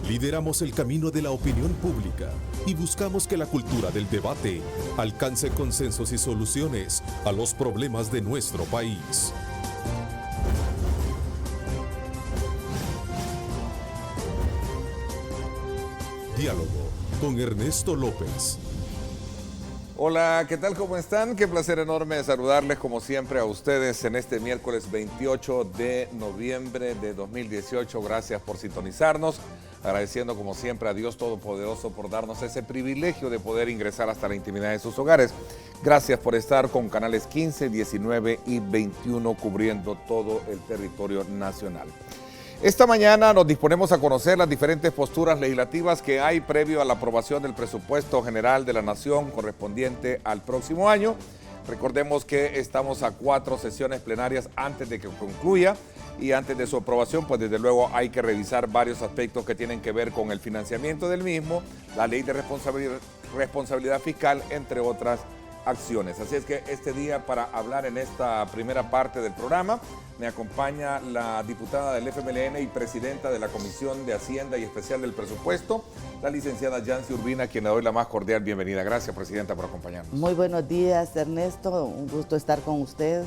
Lideramos el camino de la opinión pública y buscamos que la cultura del debate alcance consensos y soluciones a los problemas de nuestro país. Diálogo con Ernesto López. Hola, ¿qué tal? ¿Cómo están? Qué placer enorme saludarles como siempre a ustedes en este miércoles 28 de noviembre de 2018. Gracias por sintonizarnos, agradeciendo como siempre a Dios Todopoderoso por darnos ese privilegio de poder ingresar hasta la intimidad de sus hogares. Gracias por estar con canales 15, 19 y 21 cubriendo todo el territorio nacional. Esta mañana nos disponemos a conocer las diferentes posturas legislativas que hay previo a la aprobación del presupuesto general de la Nación correspondiente al próximo año. Recordemos que estamos a 4 sesiones plenarias antes de que concluya y antes de su aprobación, pues desde luego hay que revisar varios aspectos que tienen que ver con el financiamiento del mismo, la ley de responsabilidad fiscal, entre otras acciones. Así es que este día, para hablar en esta primera parte del programa, me acompaña la diputada del FMLN y presidenta de la Comisión de Hacienda y Especial del Presupuesto, la licenciada Yancy Urbina, a quien le doy la más cordial bienvenida. Gracias, presidenta, por acompañarnos. Muy buenos días, Ernesto. Un gusto estar con usted,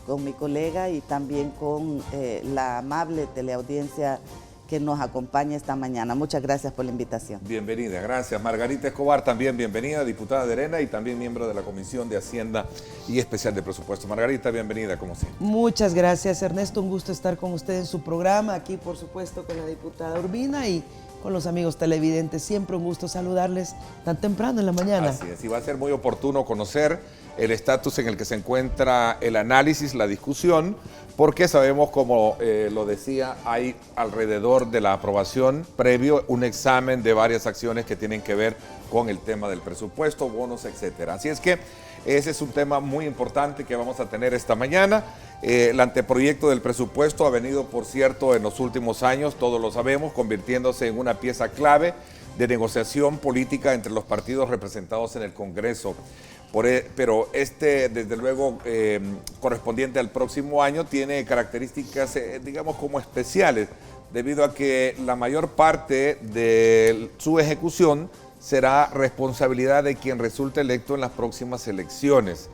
con mi colega y también con la amable teleaudiencia que nos acompaña esta mañana. Muchas gracias por la invitación. Bienvenida, gracias. Margarita Escobar, también bienvenida, diputada de Arena y también miembro de la Comisión de Hacienda y Especial de Presupuesto. Margarita, bienvenida, como siempre. Muchas gracias, Ernesto. Un gusto estar con usted en su programa, aquí por supuesto con la diputada Urbina y con los amigos televidentes. Siempre un gusto saludarles tan temprano en la mañana. Así es, y va a ser muy oportuno conocer el estatus en el que se encuentra el análisis, la discusión, porque sabemos, como lo decía, hay alrededor de la aprobación previo un examen de varias acciones que tienen que ver con el tema del presupuesto, bonos, etcétera. Así es que ese es un tema muy importante que vamos a tener esta mañana. El anteproyecto del presupuesto ha venido, por cierto, en los últimos años, todos lo sabemos, convirtiéndose en una pieza clave de negociación política entre los partidos representados en el Congreso. Pero desde luego, correspondiente al próximo año, tiene características, digamos, como especiales, debido a que la mayor parte de su ejecución será responsabilidad de quien resulte electo en las próximas elecciones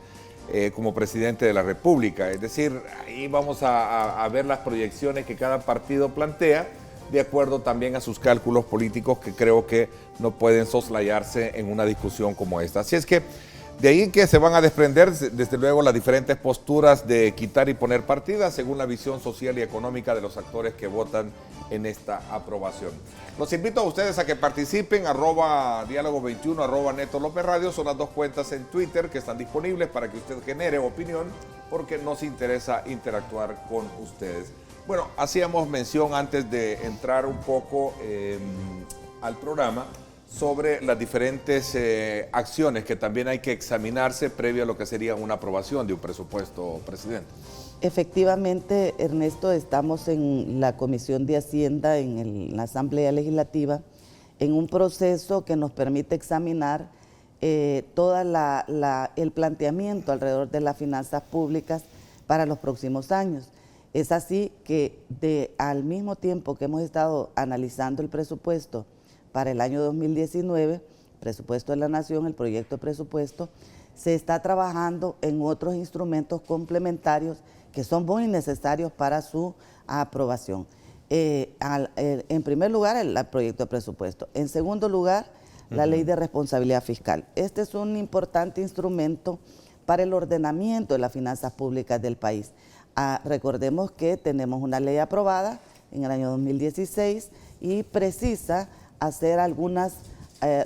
como presidente de la República. Es decir, ahí vamos a ver las proyecciones que cada partido plantea, de acuerdo también a sus cálculos políticos, que creo que no pueden soslayarse en una discusión como esta. Así es que de ahí que se van a desprender, desde luego, las diferentes posturas de quitar y poner partidas según la visión social y económica de los actores que votan en esta aprobación. Los invito a ustedes a que participen, @diálogo21, @Neto López Radio, son las dos cuentas en Twitter que están disponibles para que usted genere opinión, porque nos interesa interactuar con ustedes. Bueno, hacíamos mención antes de entrar un poco al programa sobre las diferentes acciones que también hay que examinarse previo a lo que sería una aprobación de un presupuesto, presidente. Efectivamente, Ernesto, estamos en la Comisión de Hacienda, en la Asamblea Legislativa, en un proceso que nos permite examinar todo el planteamiento alrededor de las finanzas públicas para los próximos años. Es así que al mismo tiempo que hemos estado analizando el presupuesto para el año 2019, presupuesto de la Nación, el proyecto de presupuesto, se está trabajando en otros instrumentos complementarios que son muy necesarios para su aprobación. En primer lugar, el proyecto de presupuesto. En segundo lugar, la ley de responsabilidad fiscal. Este es un importante instrumento para el ordenamiento de las finanzas públicas del país. Recordemos que tenemos una ley aprobada en el año 2016 y precisa hacer algunas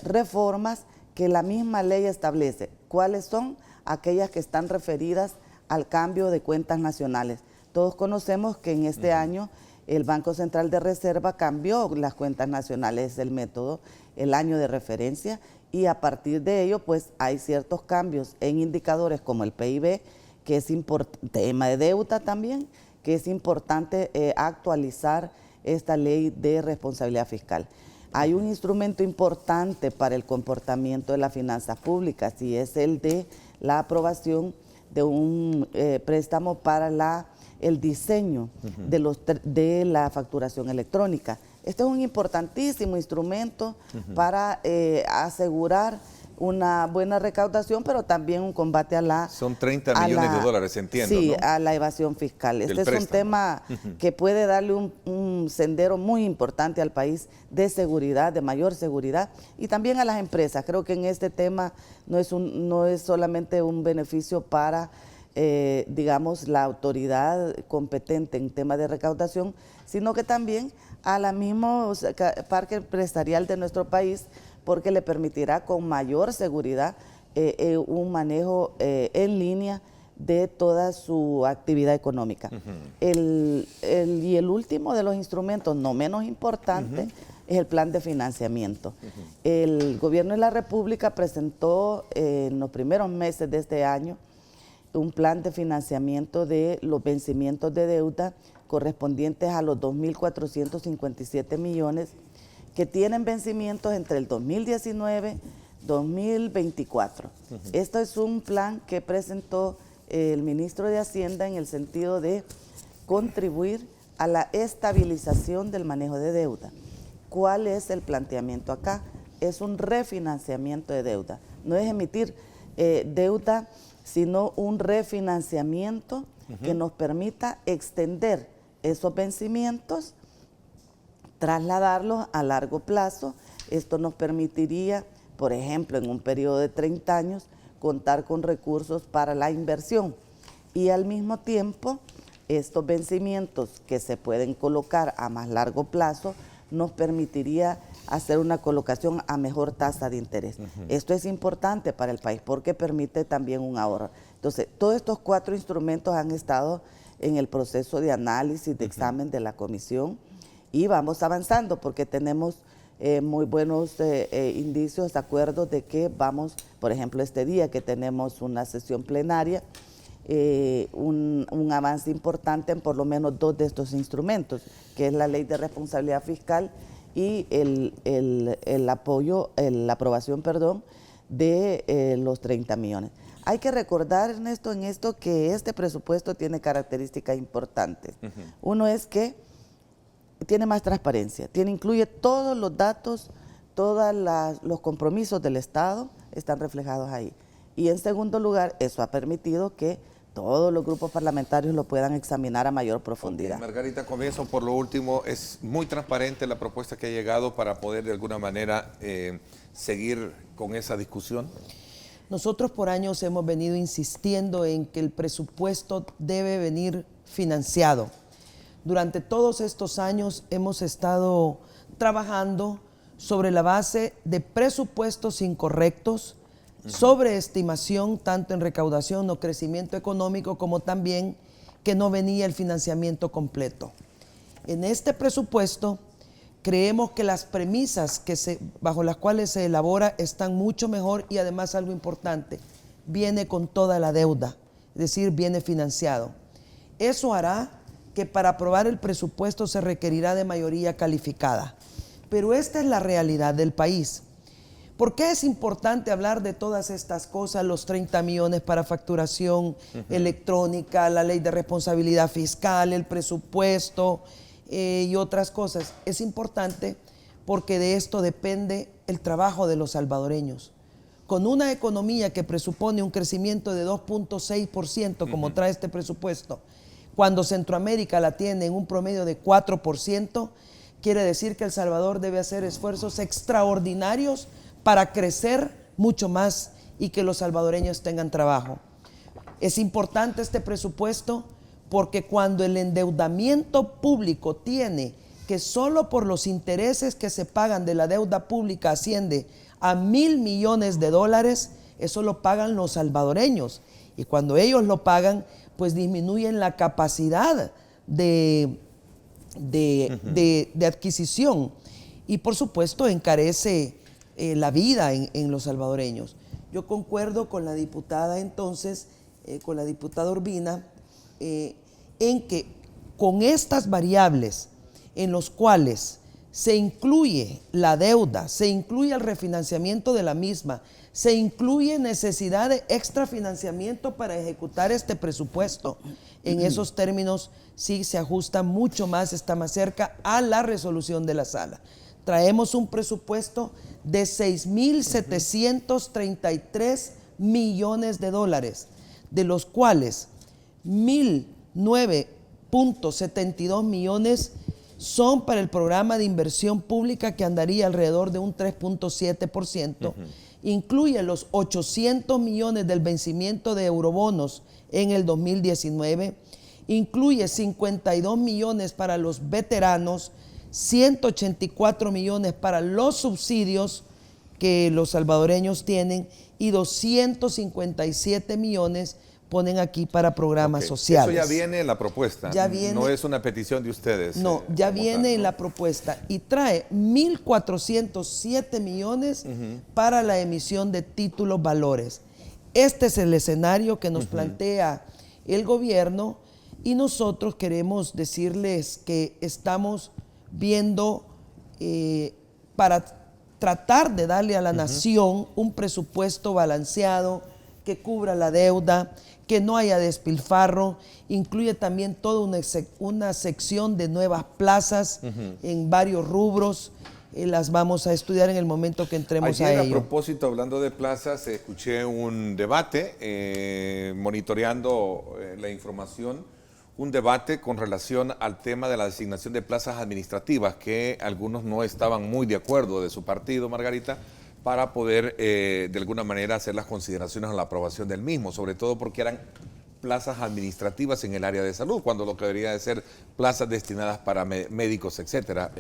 reformas que la misma ley establece. ¿Cuáles son? Aquellas que están referidas al cambio de cuentas nacionales. Todos conocemos que en este año el Banco Central de Reserva cambió las cuentas nacionales, el método, el año de referencia, y a partir de ello pues hay ciertos cambios en indicadores como el PIB, que es importante, tema de deuda también, que es importante actualizar esta ley de responsabilidad fiscal. Hay un instrumento importante para el comportamiento de las finanzas públicas y es el de la aprobación de un préstamo para el diseño de la facturación electrónica. Este es un importantísimo instrumento para asegurar una buena recaudación, pero también un combate a la... Son 30 millones de dólares, entiendo, Sí, ¿no? a la evasión fiscal. Este es un préstamo. tema que puede darle un sendero muy importante al país de seguridad, de mayor seguridad, y también a las empresas. Creo que en este tema no es solamente un beneficio para, digamos, la autoridad competente en temas de recaudación, sino que también a la misma parque empresarial de nuestro país, porque le permitirá con mayor seguridad un manejo en línea de toda su actividad económica. Y el último de los instrumentos, no menos importante, es el plan de financiamiento. El Gobierno de la República presentó en los primeros meses de este año un plan de financiamiento de los vencimientos de deuda correspondientes a los 2.457 millones que tienen vencimientos entre el 2019 y 2024. Esto es un plan que presentó el ministro de Hacienda en el sentido de contribuir a la estabilización del manejo de deuda. ¿Cuál es el planteamiento acá? Es un refinanciamiento de deuda. No es emitir deuda, sino un refinanciamiento que nos permita extender esos vencimientos, trasladarlos a largo plazo. Esto nos permitiría, por ejemplo, en un periodo de 30 años, contar con recursos para la inversión. Y al mismo tiempo, estos vencimientos que se pueden colocar a más largo plazo, nos permitiría hacer una colocación a mejor tasa de interés. Esto es importante para el país porque permite también un ahorro. Entonces, todos estos 4 instrumentos han estado en el proceso de análisis, de examen de la comisión, y vamos avanzando porque tenemos muy buenos indicios, acuerdos de que vamos, por ejemplo, este día que tenemos una sesión plenaria, un avance importante en por lo menos 2 de estos instrumentos, que es la Ley de Responsabilidad Fiscal y la aprobación de los 30 millones. Hay que recordar, Ernesto, en esto que este presupuesto tiene características importantes. Uno es que tiene más transparencia, incluye todos los datos, todos los compromisos del Estado están reflejados ahí. Y en segundo lugar, eso ha permitido que todos los grupos parlamentarios lo puedan examinar a mayor profundidad. Margarita, comienzo por lo último. Es muy transparente la propuesta que ha llegado para poder de alguna manera seguir con esa discusión. Nosotros por años hemos venido insistiendo en que el presupuesto debe venir financiado. Durante todos estos años hemos estado trabajando sobre la base de presupuestos incorrectos, sobreestimación tanto en recaudación o crecimiento económico, como también que no venía el financiamiento completo. En este presupuesto creemos que las premisas bajo las cuales se elabora están mucho mejor, y además algo importante, viene con toda la deuda, es decir, viene financiado. Eso hará que para aprobar el presupuesto se requerirá de mayoría calificada. Pero esta es la realidad del país. ¿Por qué es importante hablar de todas estas cosas? Los 30 millones para facturación electrónica, la ley de responsabilidad fiscal, el presupuesto y otras cosas. Es importante porque de esto depende el trabajo de los salvadoreños. Con una economía que presupone un crecimiento de 2.6%, como trae este presupuesto, cuando Centroamérica la tiene en un promedio de 4%, quiere decir que El Salvador debe hacer esfuerzos extraordinarios para crecer mucho más y que los salvadoreños tengan trabajo. Es importante este presupuesto porque cuando el endeudamiento público tiene que solo por los intereses que se pagan de la deuda pública asciende a $1.000 millones, eso lo pagan los salvadoreños. Y cuando ellos lo pagan, pues disminuyen la capacidad de adquisición y por supuesto encarece la vida en los salvadoreños. Yo concuerdo con la diputada entonces, con la diputada Urbina, en que con estas variables en los cuales se incluye la deuda, se incluye el refinanciamiento de la misma, se incluye necesidad de extrafinanciamiento para ejecutar este presupuesto. En esos términos sí se ajusta mucho más, está más cerca a la resolución de la sala. Traemos un presupuesto de 6.733 millones de dólares, de los cuales 1.009.72 millones son para el programa de inversión pública, que andaría alrededor de un 3.7%. Incluye los 800 millones del vencimiento de eurobonos en el 2019. Incluye 52 millones para los veteranos, 184 millones para los subsidios que los salvadoreños tienen y 257 millones ponen aquí para programas sociales. Eso ya viene en la propuesta, ya viene, no es una petición de ustedes. No, ya viene tal, en la propuesta y trae 1.407 millones para la emisión de títulos valores. Este es el escenario que nos plantea el gobierno y nosotros queremos decirles que estamos viendo para tratar de darle a la nación un presupuesto balanceado que cubra la deuda, que no haya despilfarro, incluye también toda una sección de nuevas plazas en varios rubros. Las vamos a estudiar en el momento que entremos a ello. A propósito, hablando de plazas, escuché un debate, monitoreando la información, un debate con relación al tema de la designación de plazas administrativas, que algunos no estaban muy de acuerdo de su partido, Margarita, para poder de alguna manera hacer las consideraciones a la aprobación del mismo, sobre todo porque eran plazas administrativas en el área de salud, cuando lo que debería de ser plazas destinadas para médicos, etcétera.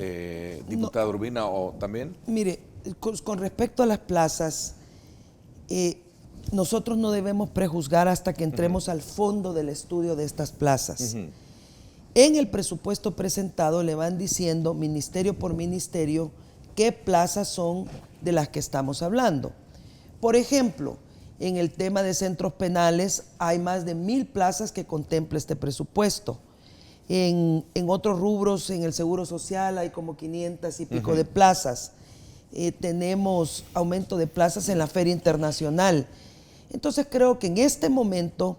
Diputada Urbina, ¿o también? Mire, con respecto a las plazas, nosotros no debemos prejuzgar hasta que entremos al fondo del estudio de estas plazas. En el presupuesto presentado le van diciendo ministerio por ministerio qué plazas son de las que estamos hablando. Por ejemplo, en el tema de centros penales hay más de 1.000 plazas que contempla este presupuesto. En otros rubros, en el Seguro Social hay como 500 y pico de plazas. Tenemos aumento de plazas en la Feria Internacional. Entonces creo que en este momento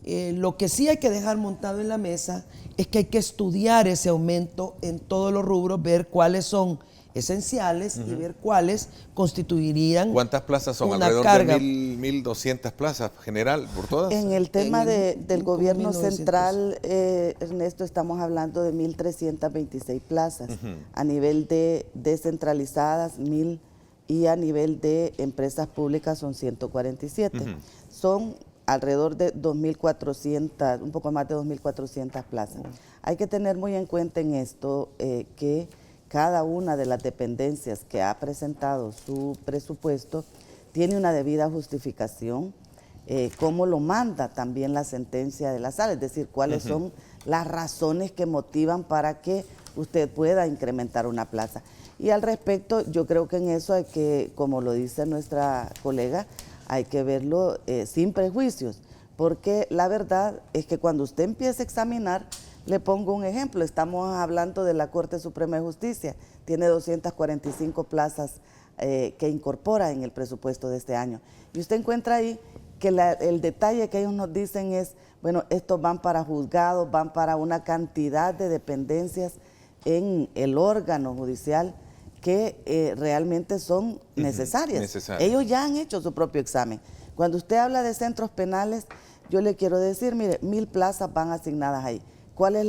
lo que sí hay que dejar montado en la mesa es que hay que estudiar ese aumento en todos los rubros, ver cuáles son esenciales y ver cuáles constituirían. ¿Cuántas plazas son? Una alrededor carga. de 1.200 plazas general por todas. En el tema del gobierno 1900. central, Ernesto, estamos hablando de 1.326 plazas. A nivel de descentralizadas, 1.000, y a nivel de empresas públicas son 147. Son alrededor de 2.400, un poco más de 2.400 plazas. Hay que tener muy en cuenta en esto que cada una de las dependencias que ha presentado su presupuesto tiene una debida justificación, como lo manda también la sentencia de la sala, es decir, cuáles son las razones que motivan para que usted pueda incrementar una plaza. Y al respecto, yo creo que en eso hay que, como lo dice nuestra colega, hay que verlo sin prejuicios, porque la verdad es que cuando usted empieza a examinar, le pongo un ejemplo, estamos hablando de la Corte Suprema de Justicia, tiene 245 plazas que incorpora en el presupuesto de este año. Y usted encuentra ahí que el detalle que ellos nos dicen es, bueno, estos van para juzgados, van para una cantidad de dependencias en el órgano judicial que realmente son necesarias. Ellos ya han hecho su propio examen. Cuando usted habla de centros penales, yo le quiero decir, mire, 1.000 plazas van asignadas ahí. ¿Cuál es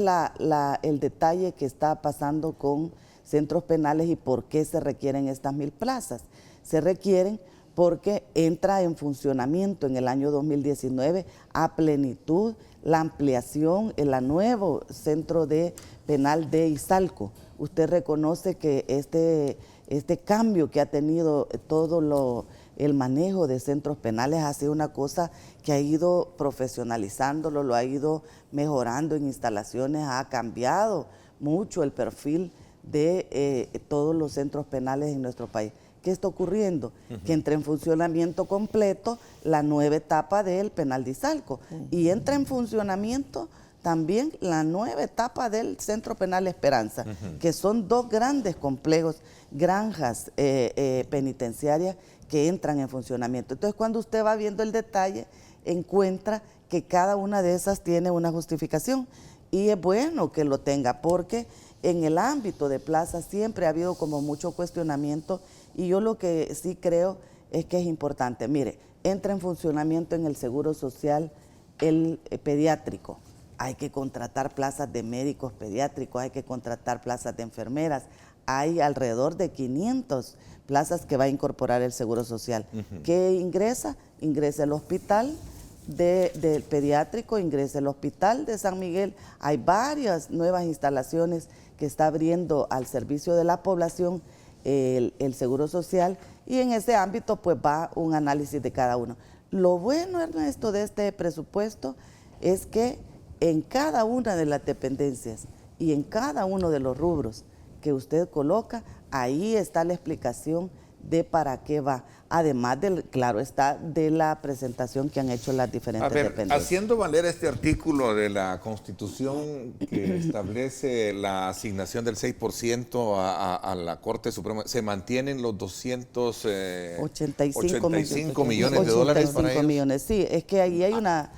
el detalle que está pasando con centros penales y por qué se requieren estas 1.000 plazas? Se requieren porque entra en funcionamiento en el año 2019 a plenitud la ampliación, el nuevo centro penal de Izalco. Usted reconoce que este cambio que ha tenido todo el manejo de centros penales ha sido una cosa que ha ido profesionalizándolo, lo ha ido mejorando en instalaciones, ha cambiado mucho el perfil de todos los centros penales en nuestro país. ¿Qué está ocurriendo? Que entra en funcionamiento completo la nueva etapa del penal de Izalco y entra en funcionamiento también la nueva etapa del Centro Penal Esperanza, que son 2 grandes complejos, granjas penitenciarias que entran en funcionamiento. Entonces, cuando usted va viendo el detalle, encuentra que cada una de esas tiene una justificación, y es bueno que lo tenga, porque en el ámbito de plazas siempre ha habido como mucho cuestionamiento, y yo lo que sí creo es que es importante. Mire, entra en funcionamiento en el Seguro Social el pediátrico. Hay que contratar plazas de médicos pediátricos, hay que contratar plazas de enfermeras. Hay alrededor de 500 plazas que va a incorporar el Seguro Social. ¿Qué ingresa? Ingresa el hospital del pediátrico, ingresa el hospital de San Miguel. Hay varias nuevas instalaciones que está abriendo al servicio de la población el Seguro Social, y en ese ámbito pues va un análisis de cada uno. Lo bueno, Ernesto, de este presupuesto es que en cada una de las dependencias y en cada uno de los rubros que usted coloca, ahí está la explicación de para qué va, además del, claro está, de la presentación que han hecho las diferentes dependencias. Haciendo valer este artículo de la Constitución que establece la asignación del 6% a la Corte Suprema, ¿se mantienen los 285 millones de dólares para ellos? Millones, sí, es que ahí hay una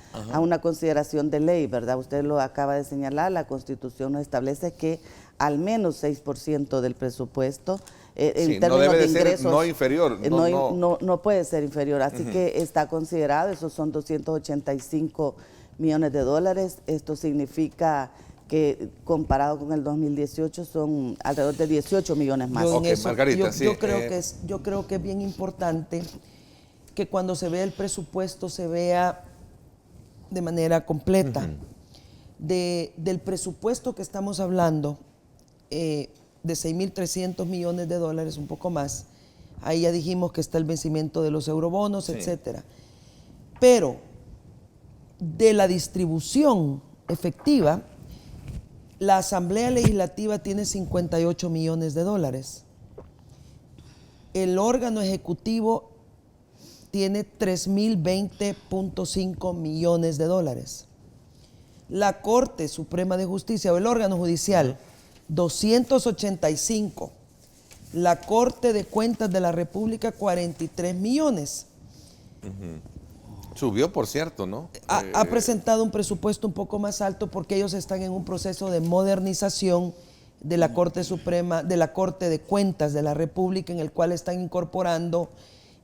consideración de ley, ¿verdad? Usted lo acaba de señalar, la Constitución nos establece que al menos 6% del presupuesto en términos no debe de ser, ingresos, no inferior. No puede ser inferior, así que está considerado, esos son 285 millones de dólares. Esto significa que comparado con el 2018 son alrededor de 18 millones más. Margarita, yo creo que es bien importante que cuando se vea el presupuesto se vea de manera completa. Del presupuesto que estamos hablando, de 6.300 millones de dólares, un poco más. Ahí ya dijimos que está el vencimiento de los eurobonos, etcétera. Pero de la distribución efectiva, la Asamblea Legislativa tiene 58 millones de dólares. El órgano ejecutivo tiene 3.020.5 millones de dólares. La Corte Suprema de Justicia o el órgano judicial, 285. La Corte de Cuentas de la República, 43 millones. Subió, por cierto, ¿no? Ha presentado un presupuesto un poco más alto porque ellos están en un proceso de modernización de la Corte Suprema, de la Corte de Cuentas de la República, en el cual están incorporando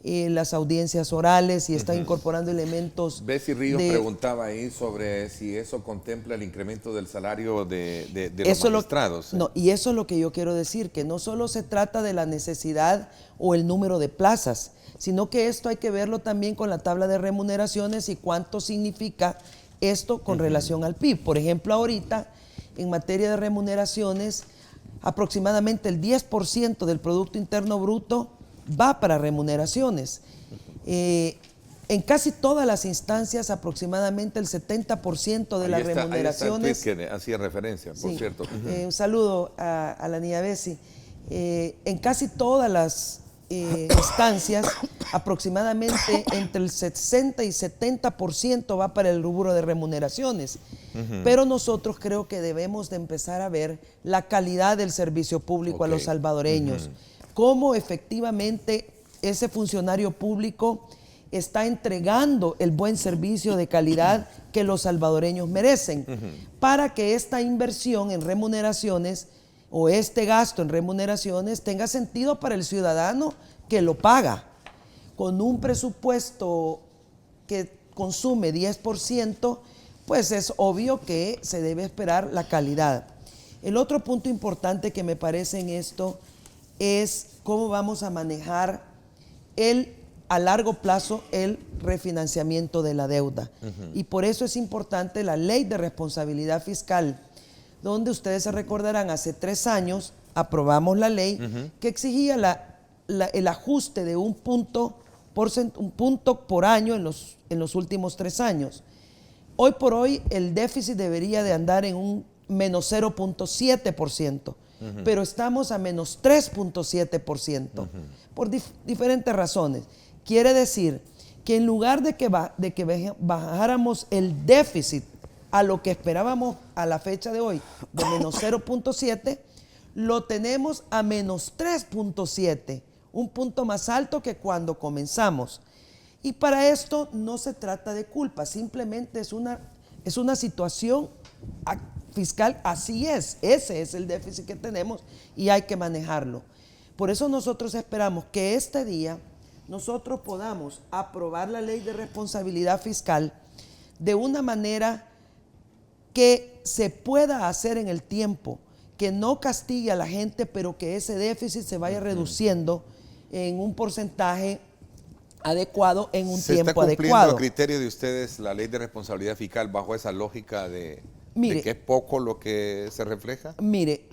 las audiencias orales y están incorporando elementos. Bessie Ríos preguntaba ahí sobre si eso contempla el incremento del salario de los magistrados. No, y eso es lo que yo quiero decir, que no solo se trata de la necesidad o el número de plazas, sino que esto hay que verlo también con la tabla de remuneraciones y cuánto significa esto con relación al PIB. Por ejemplo, ahorita, en materia de remuneraciones, aproximadamente el 10% del Producto Interno Bruto va para remuneraciones. En casi todas las instancias, aproximadamente el 70% de las remuneraciones. Ahí está el tweet que hacía referencia, por cierto. Un saludo a la niña Bessie. En casi todas las instancias, aproximadamente entre el 60 y 70% va para el rubro de remuneraciones. Pero nosotros creo que debemos de empezar a ver la calidad del servicio público a los salvadoreños. Cómo efectivamente ese funcionario público está entregando el buen servicio de calidad que los salvadoreños merecen, para que esta inversión en remuneraciones o este gasto en remuneraciones tenga sentido para el ciudadano que lo paga. Con un presupuesto que consume 10%, pues es obvio que se debe esperar la calidad. El otro punto importante que me parece en esto es cómo vamos a manejar a largo plazo el refinanciamiento de la deuda. Y por eso es importante la Ley de Responsabilidad Fiscal, donde ustedes se recordarán, hace 3 años aprobamos la ley que exigía el ajuste de un punto por año en los últimos 3 años. Hoy por hoy el déficit debería de andar en un menos 0.7%. Pero estamos a menos 3.7% por diferentes razones. Quiere decir que en lugar de que bajáramos el déficit a lo que esperábamos a la fecha de hoy, de menos 0.7, lo tenemos a menos 3.7, un punto más alto que cuando comenzamos. Y para esto no se trata de culpa, simplemente es una situación fiscal, así es, ese es el déficit que tenemos y hay que manejarlo. Por eso nosotros esperamos que este día nosotros podamos aprobar la ley de responsabilidad fiscal de una manera que se pueda hacer en el tiempo, que no castigue a la gente, pero que ese déficit se vaya reduciendo en un porcentaje adecuado, en un tiempo adecuado. ¿Se está cumpliendo a criterio de ustedes la ley de responsabilidad fiscal bajo esa lógica de que es poco lo que se refleja? Mire,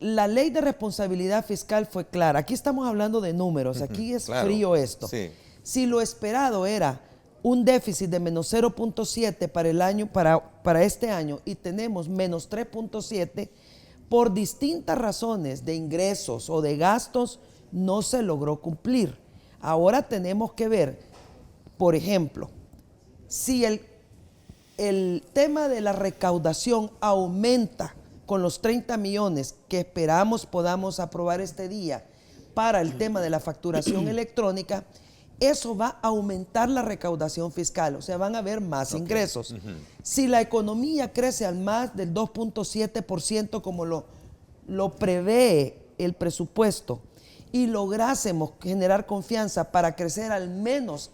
la ley de responsabilidad fiscal fue clara. Aquí estamos hablando de números, aquí es frío esto. Sí. Si lo esperado era un déficit de menos 0.7 para el año, para este año, y tenemos menos 3.7, por distintas razones de ingresos o de gastos, no se logró cumplir. Ahora tenemos que ver, por ejemplo, si el tema de la recaudación aumenta con los 30 millones que esperamos podamos aprobar este día para el tema de la facturación electrónica, eso va a aumentar la recaudación fiscal, o sea, van a haber más ingresos. Si la economía crece al más del 2.7% como lo prevé el presupuesto y lográsemos generar confianza para crecer al menos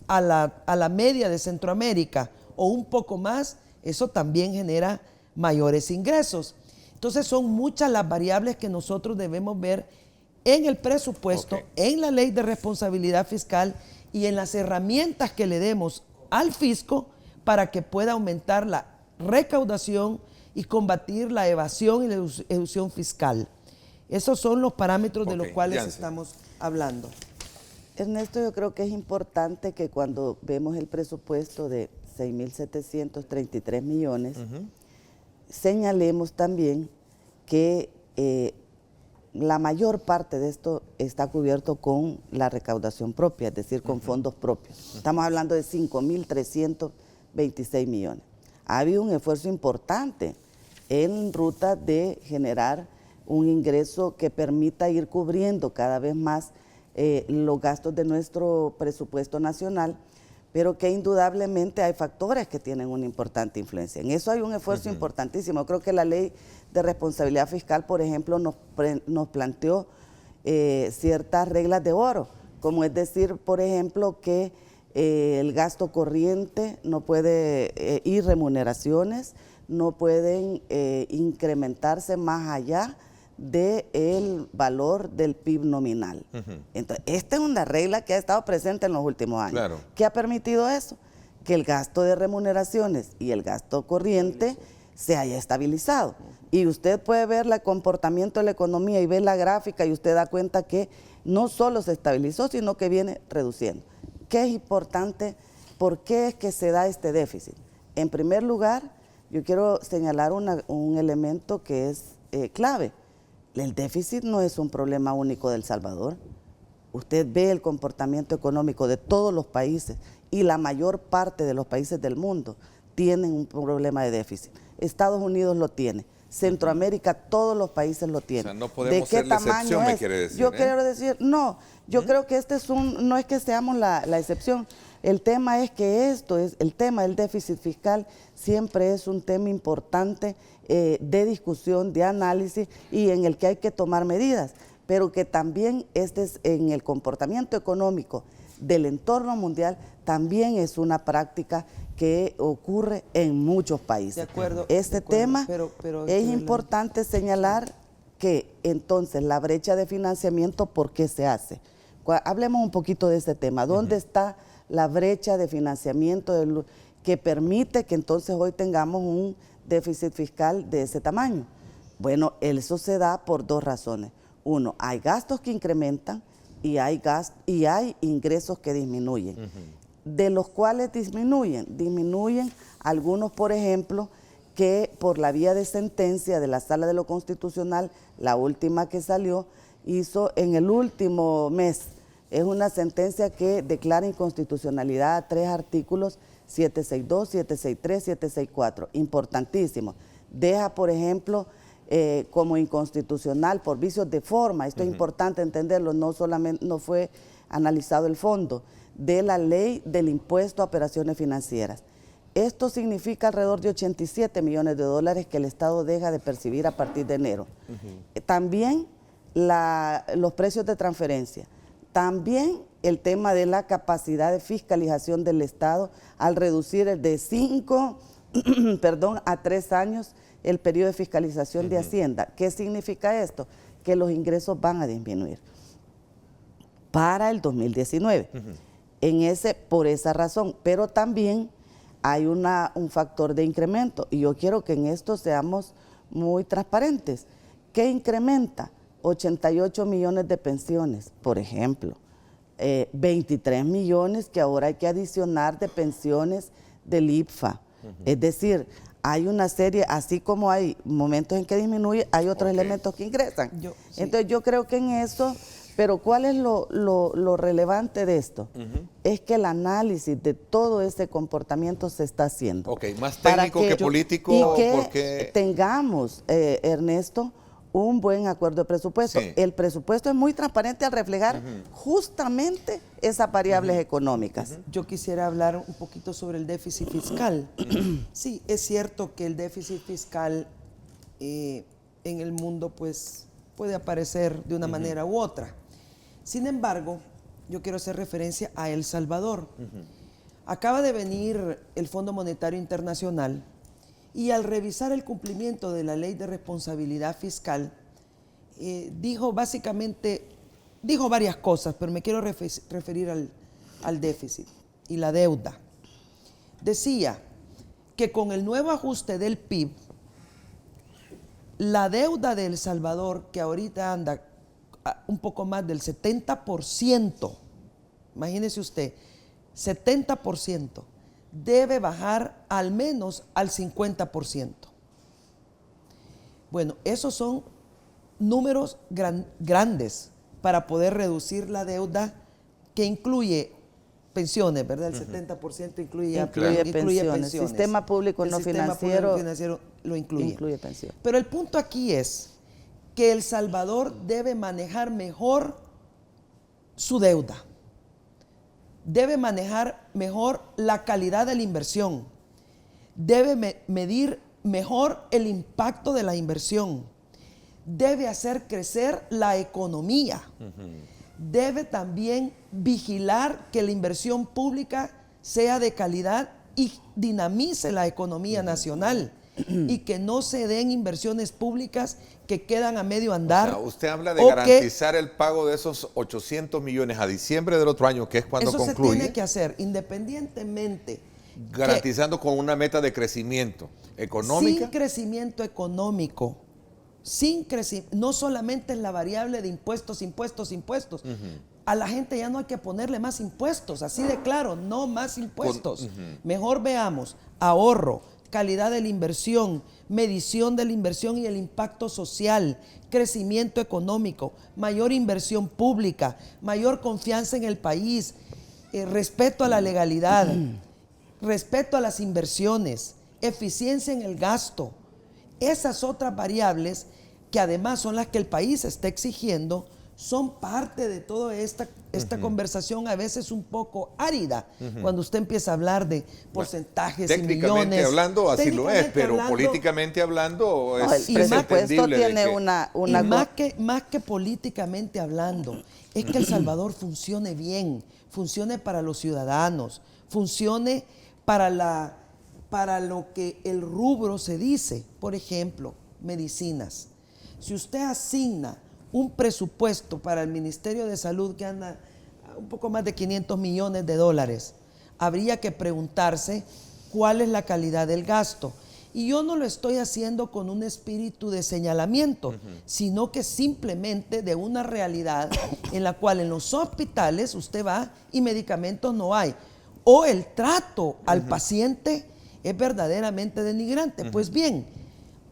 a la media de Centroamérica o un poco más, eso también genera mayores ingresos. Entonces son muchas las variables que nosotros debemos ver en el presupuesto, en la ley de responsabilidad fiscal y en las herramientas que le demos al fisco para que pueda aumentar la recaudación y combatir la evasión y la elusión fiscal. Esos son los parámetros de los cuales estamos hablando. Ernesto, yo creo que es importante que cuando vemos el presupuesto de 6.733 millones, señalemos también que la mayor parte de esto está cubierto con la recaudación propia, es decir, con fondos propios. Estamos hablando de 5.326 millones. Ha habido un esfuerzo importante en ruta de generar un ingreso que permita ir cubriendo cada vez más los gastos de nuestro presupuesto nacional, pero que indudablemente hay factores que tienen una importante influencia. En eso hay un esfuerzo importantísimo. Creo que la ley de responsabilidad fiscal, por ejemplo, nos planteó ciertas reglas de oro, como es decir, por ejemplo, que el gasto corriente no puede, y remuneraciones no pueden incrementarse más allá del valor del PIB nominal. Entonces, esta es una regla que ha estado presente en los últimos años. Claro. ¿Qué ha permitido eso? Que el gasto de remuneraciones y el gasto corriente se haya estabilizado. Y usted puede ver el comportamiento de la economía y ve la gráfica y usted da cuenta que no solo se estabilizó, sino que viene reduciendo. ¿Qué es importante? ¿Por qué es que se da este déficit? En primer lugar, yo quiero señalar un elemento que es clave. El déficit no es un problema único de El Salvador. Usted ve el comportamiento económico de todos los países y la mayor parte de los países del mundo tienen un problema de déficit. Estados Unidos lo tiene, Centroamérica, todos los países lo tienen. O sea, no podemos ser la excepción, me quiere decir. Yo quiero decir, no, yo creo que no es que seamos la excepción. El tema es que el tema del déficit fiscal siempre es un tema importante de discusión, de análisis y en el que hay que tomar medidas, pero que también en el comportamiento económico del entorno mundial también es una práctica que ocurre en muchos países. De acuerdo. Tema pero es importante señalar que entonces la brecha de financiamiento, ¿por qué se hace? Hablemos un poquito de ese tema. ¿Dónde está la brecha de financiamiento que permite que entonces hoy tengamos un déficit fiscal de ese tamaño? Bueno, eso se da por dos razones. Uno, hay gastos que incrementan y hay ingresos que disminuyen. De los cuales disminuyen algunos, por ejemplo, que por la vía de sentencia de la Sala de lo Constitucional, la última que salió, hizo en el último mes. Es una sentencia que declara inconstitucionalidad a 3 artículos 762, 763, 764, importantísimo. Deja, por ejemplo, como inconstitucional por vicios de forma, esto es importante entenderlo, no solamente no fue analizado el fondo, de la ley del impuesto a operaciones financieras. Esto significa alrededor de 87 millones de dólares que el Estado deja de percibir a partir de enero. También los precios de transferencia, también el tema de la capacidad de fiscalización del Estado al reducir de 5 a 3 años el periodo de fiscalización de Hacienda. ¿Qué significa esto? Que los ingresos van a disminuir para el 2019. Por esa razón, pero también hay un factor de incremento y yo quiero que en esto seamos muy transparentes. ¿Qué incrementa? 88 millones de pensiones, por ejemplo. 23 millones que ahora hay que adicionar de pensiones del IPFA. Es decir, hay una serie, así como hay momentos en que disminuye, hay otros elementos que ingresan. Entonces yo creo que en eso, pero ¿cuál es lo relevante de esto? Es que el análisis de todo ese comportamiento se está haciendo. Más técnico que político. Y que tengamos, Ernesto, un buen acuerdo de presupuesto. Sí. El presupuesto es muy transparente al reflejar justamente esas variables económicas. Yo quisiera hablar un poquito sobre el déficit fiscal. Sí, es cierto que el déficit fiscal en el mundo pues puede aparecer de una manera u otra. Sin embargo, yo quiero hacer referencia a El Salvador. Acaba de venir el Fondo Monetario Internacional y al revisar el cumplimiento de la Ley de Responsabilidad Fiscal, dijo varias cosas, pero me quiero referir al déficit y la deuda. Decía que con el nuevo ajuste del PIB, la deuda de El Salvador, que ahorita anda un poco más del 70%, imagínese usted, 70%, debe bajar al menos al 50%. Bueno, esos son números grandes para poder reducir la deuda que incluye pensiones, ¿verdad? El 70% incluye pensiones. El sistema público no financiero lo incluye pensiones. Pero el punto aquí es que El Salvador debe manejar mejor su deuda. Debe manejar mejor la calidad de la inversión, debe medir mejor el impacto de la inversión, debe hacer crecer la economía, debe también vigilar que la inversión pública sea de calidad y dinamice la economía nacional y que no se den inversiones públicas que quedan a medio andar. O sea, usted habla de garantizar el pago de esos 800 millones a diciembre del otro año, que es cuando concluye. Eso se tiene que hacer independientemente. Garantizando con una meta de crecimiento económico. Sin crecimiento económico, no solamente es la variable de impuestos. A la gente ya no hay que ponerle más impuestos, así de claro, no más impuestos. Mejor veamos ahorro, calidad de la inversión, medición de la inversión y el impacto social, crecimiento económico, mayor inversión pública, mayor confianza en el país, respeto a la legalidad, respeto a las inversiones, eficiencia en el gasto. Esas otras variables que además son las que el país está exigiendo son parte de toda esta conversación a veces un poco árida, cuando usted empieza a hablar de porcentajes y millones. Técnicamente hablando así lo es, pero políticamente hablando es presupuesto tiene más que políticamente hablando, es que El Salvador funcione bien, funcione para los ciudadanos, funcione para lo que el rubro se dice. Por ejemplo, medicinas. Si usted asigna un presupuesto para el Ministerio de Salud que anda un poco más de 500 millones de dólares, habría que preguntarse cuál es la calidad del gasto. Y yo no lo estoy haciendo con un espíritu de señalamiento, sino que simplemente de una realidad en la cual en los hospitales usted va y medicamentos no hay, o el trato al paciente es verdaderamente denigrante. Pues bien,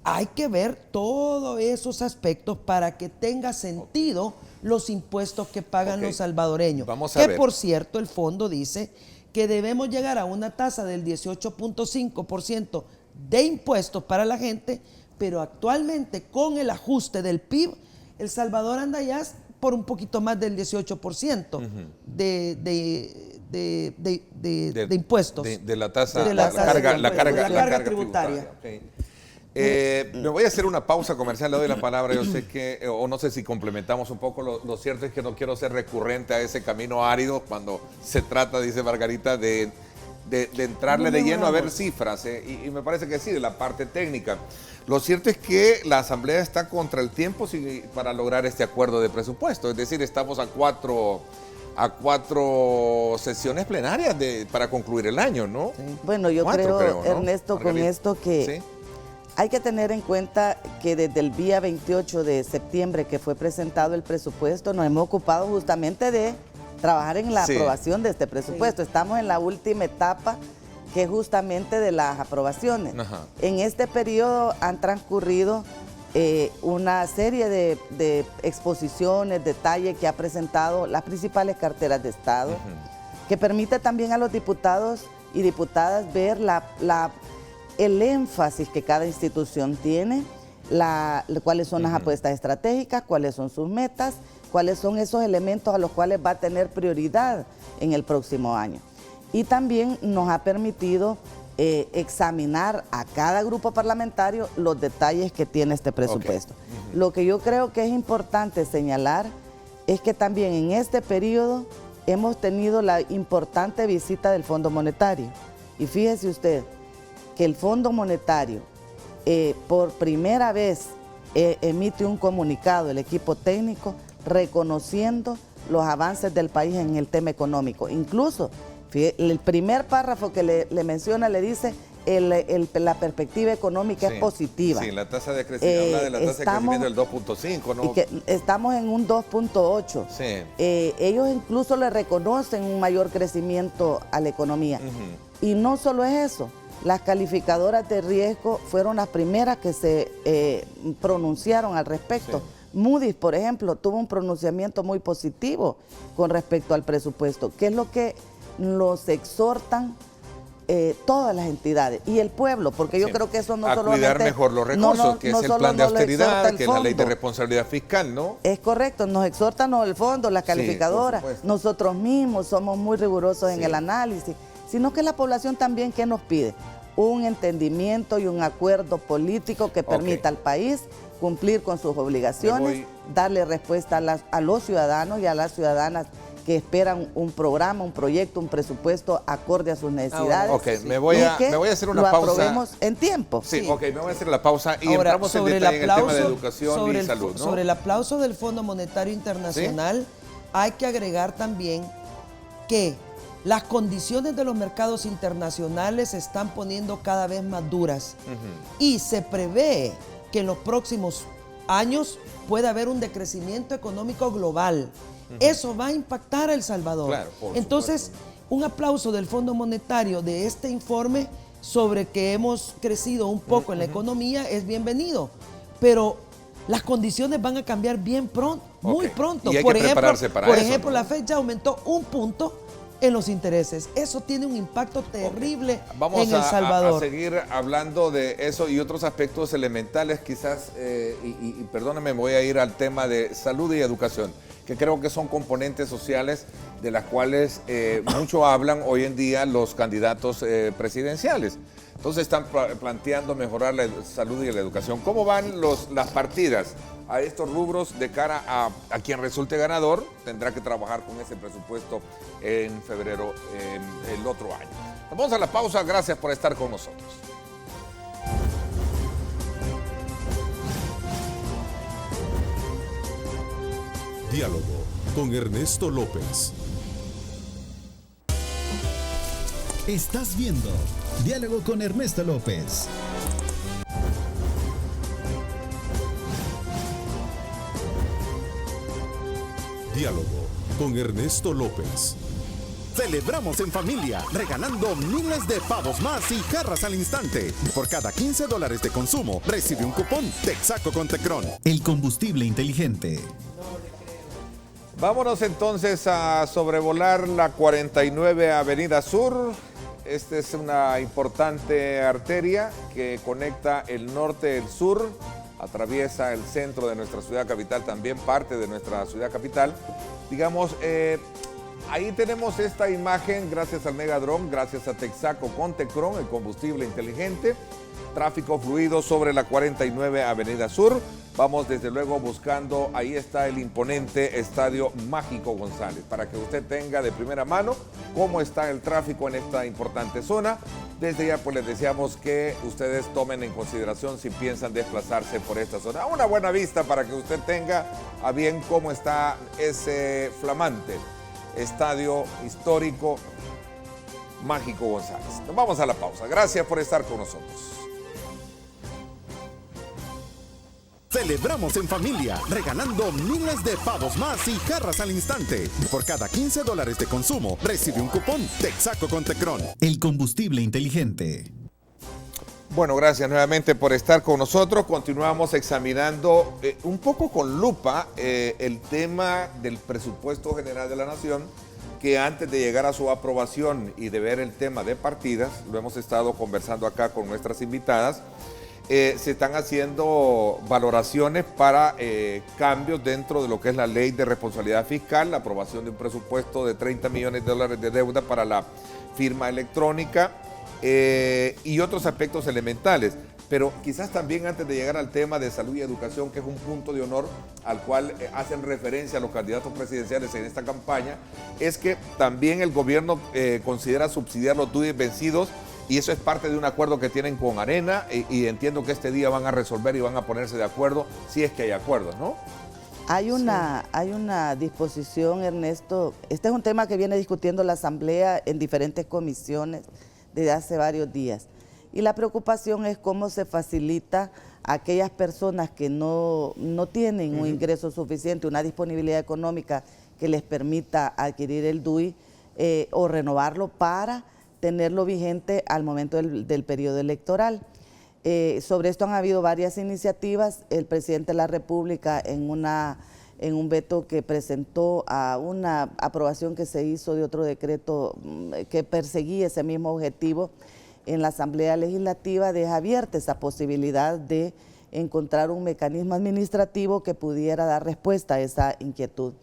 hay que ver todos esos aspectos para que tenga sentido los impuestos que pagan los salvadoreños. Vamos a ver. Por cierto, el fondo dice que debemos llegar a una tasa del 18.5% de impuestos para la gente, pero actualmente con el ajuste del PIB, El Salvador anda ya por un poquito más del 18% de impuestos. De la tasa, de la carga carga tributaria. Okay. Me voy a hacer una pausa comercial, le doy la palabra. Yo sé que, o no sé si complementamos un poco, lo cierto es que no quiero ser recurrente a ese camino árido cuando se trata, dice Margarita, de entrarle de lleno a ver cifras, y me parece que sí, de la parte técnica. Lo cierto es que la Asamblea está contra el tiempo para lograr este acuerdo de presupuesto, es decir, estamos a cuatro sesiones plenarias para concluir el año, ¿no? Sí. Bueno, yo creo, ¿no, Ernesto, Margarita? con esto que ¿sí? Hay que tener en cuenta que desde el día 28 de septiembre que fue presentado el presupuesto, nos hemos ocupado justamente de trabajar en la aprobación de este presupuesto. Sí. Estamos en la última etapa, que es justamente de las aprobaciones. Ajá. En este periodo han transcurrido una serie de exposiciones, detalles que ha presentado las principales carteras de Estado, que permite también a los diputados y diputadas ver el énfasis que cada institución tiene, cuáles son las apuestas estratégicas, cuáles son sus metas, cuáles son esos elementos a los cuales va a tener prioridad en el próximo año. Y también nos ha permitido examinar a cada grupo parlamentario los detalles que tiene este presupuesto. Okay. Lo que yo creo que es importante señalar es que también en este periodo hemos tenido la importante visita del Fondo Monetario. Y fíjese usted que el Fondo Monetario por primera vez emite un comunicado, el equipo técnico, reconociendo los avances del país en el tema económico. Incluso el primer párrafo que le menciona le dice la perspectiva económica es positiva. Sí, la tasa de crecimiento, habla de la tasa de crecimiento del 2.5, ¿no? Y que estamos en un 2.8. Sí. Ellos incluso le reconocen un mayor crecimiento a la economía. Y no solo es eso, las calificadoras de riesgo fueron las primeras que se pronunciaron al respecto. Sí. Moody's, por ejemplo, tuvo un pronunciamiento muy positivo con respecto al presupuesto, que es lo que nos exhortan todas las entidades y el pueblo, porque yo creo que eso no solamente... A cuidar mejor los recursos, que es el plan de austeridad, que es la ley de responsabilidad fiscal, ¿no? Es correcto, nos exhortan el fondo, las calificadoras, nosotros mismos somos muy rigurosos en el análisis, sino que la población también, ¿qué nos pide? Un entendimiento y un acuerdo político que permita al país cumplir con sus obligaciones, darle respuesta a los ciudadanos y a las ciudadanas que esperan un programa, un proyecto, un presupuesto acorde a sus necesidades. Me voy a hacer una pausa. Lo aprobemos en tiempo. Sí, me voy a hacer la pausa y ahora, entramos en detalle en el tema de educación y salud, ¿no? Sobre el aplauso del Fondo Monetario Internacional, hay que agregar también que las condiciones de los mercados internacionales se están poniendo cada vez más duras y se prevé que en los próximos años pueda haber un decrecimiento económico global. Eso va a impactar a El Salvador. Claro, entonces, un aplauso del Fondo Monetario de este informe sobre que hemos crecido un poco en la economía es bienvenido, pero las condiciones van a cambiar bien pronto, muy pronto. Y hay que prepararse para por eso, ejemplo, ¿no? la Fed ya aumentó 1 punto en los intereses. Eso tiene un impacto terrible en El Salvador. Vamos a seguir hablando de eso y otros aspectos elementales quizás, y perdóname, me voy a ir al tema de salud y educación, que creo que son componentes sociales de las cuales mucho hablan hoy en día los candidatos presidenciales. Entonces están planteando mejorar la salud y la educación. ¿Cómo van las partidas a estos rubros de cara a quien resulte ganador? Tendrá que trabajar con ese presupuesto en febrero el otro año. Vamos a la pausa. Gracias por estar con nosotros. Diálogo con Ernesto López. Estás viendo Diálogo con Ernesto López. Diálogo con Ernesto López. Celebramos en familia, regalando miles de pavos más y jarras al instante. Por cada $15 de consumo, recibe un cupón Texaco con Tecron. El combustible inteligente. Vámonos entonces a sobrevolar la 49 Avenida Sur. Esta es una importante arteria que conecta el norte del sur, atraviesa el centro de nuestra ciudad capital, también parte de nuestra ciudad capital. Digamos, ahí tenemos esta imagen gracias al Megadrón, gracias a Texaco con Tecron, el combustible inteligente. Tráfico fluido sobre la 49 Avenida Sur. Vamos desde luego buscando, ahí está el imponente Estadio Mágico González, para que usted tenga de primera mano cómo está el tráfico en esta importante zona. Desde ya pues les deseamos que ustedes tomen en consideración si piensan desplazarse por esta zona. Una buena vista para que usted tenga a bien cómo está ese flamante estadio histórico Mágico González. Nos vamos a la pausa. Gracias por estar con nosotros. Celebramos en familia, regalando miles de pavos más y jarras al instante. Por cada $15 de consumo, recibe un cupón Texaco con Tecron. El combustible inteligente. Bueno, gracias nuevamente por estar con nosotros. Continuamos examinando un poco con lupa el tema del presupuesto general de la Nación, que antes de llegar a su aprobación y de ver el tema de partidas, lo hemos estado conversando acá con nuestras invitadas, se están haciendo valoraciones para cambios dentro de lo que es la ley de responsabilidad fiscal, la aprobación de un presupuesto de $30 millones de deuda para la firma electrónica y otros aspectos elementales. Pero quizás también antes de llegar al tema de salud y educación, que es un punto de honor al cual hacen referencia los candidatos presidenciales en esta campaña, es que también el gobierno considera subsidiar los DUIs vencidos. Y eso es parte de un acuerdo que tienen con Arena y entiendo que este día van a resolver y van a ponerse de acuerdo, si es que hay acuerdos, ¿no? Hay una disposición, Ernesto. Este es un tema que viene discutiendo la Asamblea en diferentes comisiones desde hace varios días. Y la preocupación es cómo se facilita a aquellas personas que no tienen un ingreso suficiente, una disponibilidad económica que les permita adquirir el DUI o renovarlo para tenerlo vigente al momento del periodo electoral. Sobre esto han habido varias iniciativas. El presidente de la República en un veto que presentó a una aprobación que se hizo de otro decreto que perseguía ese mismo objetivo en la Asamblea Legislativa, deja abierta esa posibilidad de encontrar un mecanismo administrativo que pudiera dar respuesta a esa inquietud.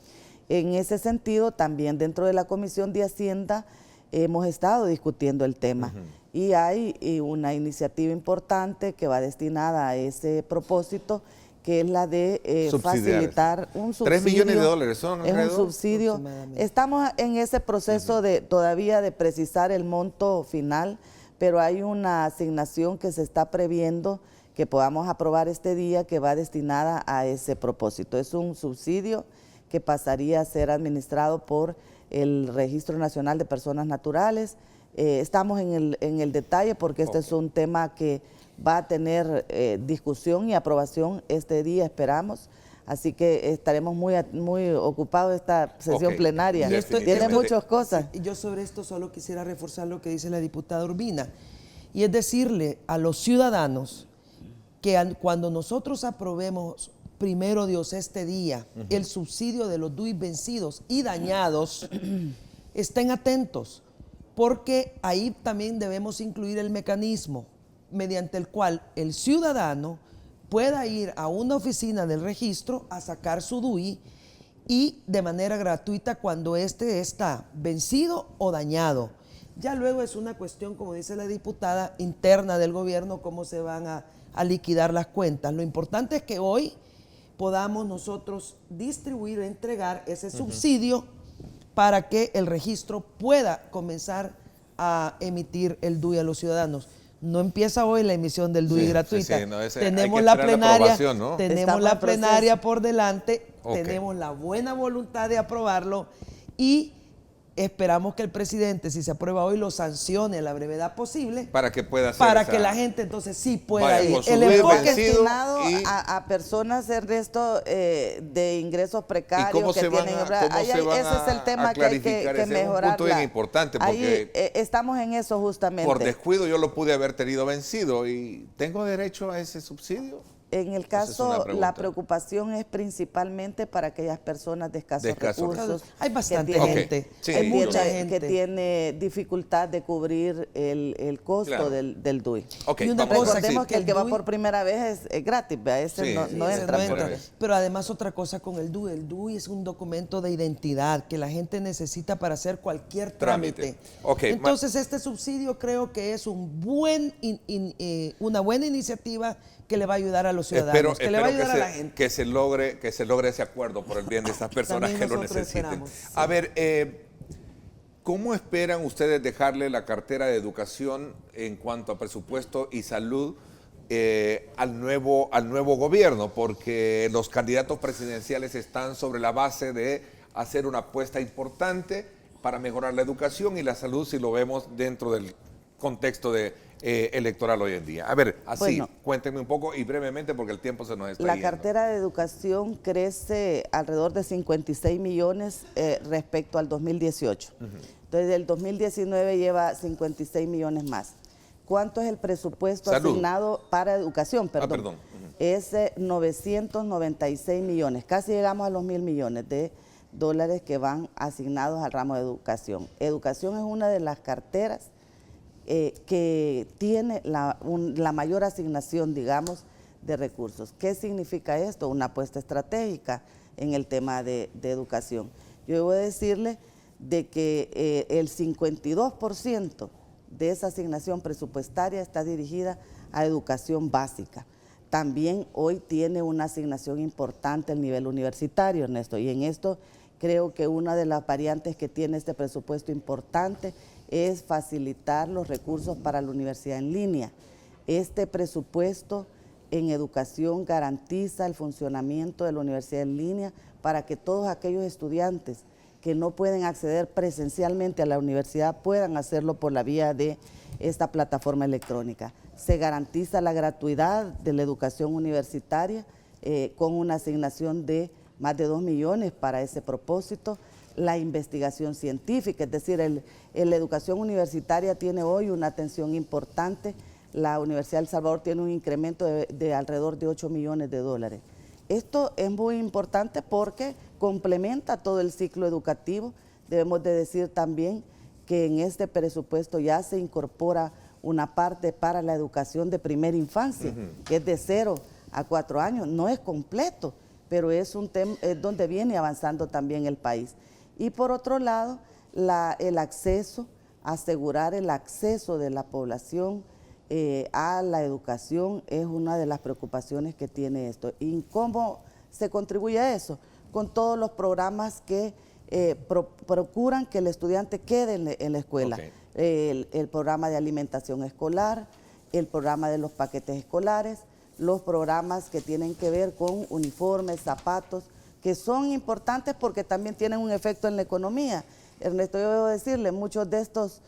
En ese sentido, también dentro de la Comisión de Hacienda hemos estado discutiendo el tema y hay una iniciativa importante que va destinada a ese propósito, que es la de facilitar un subsidio. $3 millones son alrededor. Es un subsidio. Estamos en ese proceso todavía de precisar el monto final, pero hay una asignación que se está previendo que podamos aprobar este día que va destinada a ese propósito. Es un subsidio que pasaría a ser administrado por el Registro Nacional de Personas Naturales. Estamos en el detalle porque este es un tema que va a tener discusión y aprobación este día, esperamos. Así que estaremos muy ocupados esta sesión plenaria. Tiene muchas cosas. Y yo sobre esto solo quisiera reforzar lo que dice la diputada Urbina, y es decirle a los ciudadanos que cuando nosotros aprobemos, primero Dios, este día, el subsidio de los DUI vencidos y dañados, estén atentos, porque ahí también debemos incluir el mecanismo mediante el cual el ciudadano pueda ir a una oficina del registro a sacar su DUI y de manera gratuita cuando éste está vencido o dañado. Ya luego es una cuestión, como dice la diputada, interna del gobierno, cómo se van a liquidar las cuentas. Lo importante es que hoy podamos nosotros distribuir, entregar ese subsidio para que el registro pueda comenzar a emitir el DUI a los ciudadanos. No empieza hoy la emisión del DUI gratuita. Tenemos la plenaria, ¿no? Tenemos la plenaria por delante, tenemos la buena voluntad de aprobarlo y esperamos que el presidente, si se aprueba hoy, lo sancione a la brevedad posible. Para que pueda hacer para que la gente entonces sí pueda ir. El enfoque destinado a personas, Ernesto, de ingresos precarios que tienen. Ese es el tema que hay que mejorar. Es un punto bien importante porque estamos en eso justamente. Por descuido yo lo pude haber tenido vencido y ¿tengo derecho a ese subsidio? En el Esa es una caso, pregunta. la preocupación es principalmente para aquellas personas de escasos recursos. Hay bastante que tienen- gente, Sí, hay que mucha tiene- gente. que tiene dificultad de cubrir el costo Claro. del DUI. Ok, Y una vamos a- cosa Recordemos sí. que el que va DUI por primera vez es gratis, ¿verdad? Ese Sí, no, sí, no ese entra. no por- entra. Pero además otra cosa con el DUI. El DUI es un documento de identidad que la gente necesita para hacer cualquier trámite. Ok, Entonces este subsidio creo que es una buena iniciativa que le va a ayudar a los ciudadanos, que le va a ayudar a la gente. que se logre ese acuerdo por el bien de estas personas También que lo nosotros necesiten. esperamos, sí. A ver, ¿cómo esperan ustedes dejarle la cartera de educación en cuanto a presupuesto y salud al nuevo gobierno? Porque los candidatos presidenciales están sobre la base de hacer una apuesta importante para mejorar la educación y la salud si lo vemos dentro del contexto electoral hoy en día. A ver, así, Bueno. cuéntenme un poco y brevemente porque el tiempo se nos está La yendo. cartera de educación crece alrededor de 56 millones respecto al 2018. Entonces, del 2019 lleva 56 millones más. ¿Cuánto es el presupuesto Salud. asignado para educación? perdón. Es 996 millones. Casi llegamos a los 1.000 millones de dólares que van asignados al ramo de educación. Educación es una de las carteras que tiene la mayor asignación, digamos, de recursos. ¿Qué significa esto? Una apuesta estratégica en el tema de educación. Yo debo decirle de que el 52% de esa asignación presupuestaria está dirigida a educación básica. También hoy tiene una asignación importante el nivel universitario, Ernesto, y en esto creo que una de las variantes que tiene este presupuesto importante es facilitar los recursos para la universidad en línea. Este presupuesto en educación garantiza el funcionamiento de la universidad en línea para que todos aquellos estudiantes que no pueden acceder presencialmente a la universidad puedan hacerlo por la vía de esta plataforma electrónica. Se garantiza la gratuidad de la educación universitaria con una asignación de más de 2 millones para ese propósito. La investigación científica, es decir, la educación universitaria tiene hoy una atención importante. La Universidad de El Salvador tiene un incremento de alrededor de 8 millones de dólares. Esto es muy importante porque complementa todo el ciclo educativo. Debemos de decir también que en este presupuesto ya se incorpora una parte para la educación de primera infancia, que es de 0 a 4 años. No es completo, pero es un tema donde viene avanzando también el país. Y por otro lado, el acceso, asegurar el acceso de la población a la educación es una de las preocupaciones que tiene esto. ¿Y cómo se contribuye a eso? Con todos los programas que procuran que el estudiante quede en la escuela. Okay. El programa de alimentación escolar, el programa de los paquetes escolares, los programas que tienen que ver con uniformes, zapatos, que son importantes porque también tienen un efecto en la economía. Ernesto, yo debo decirle, muchos de estos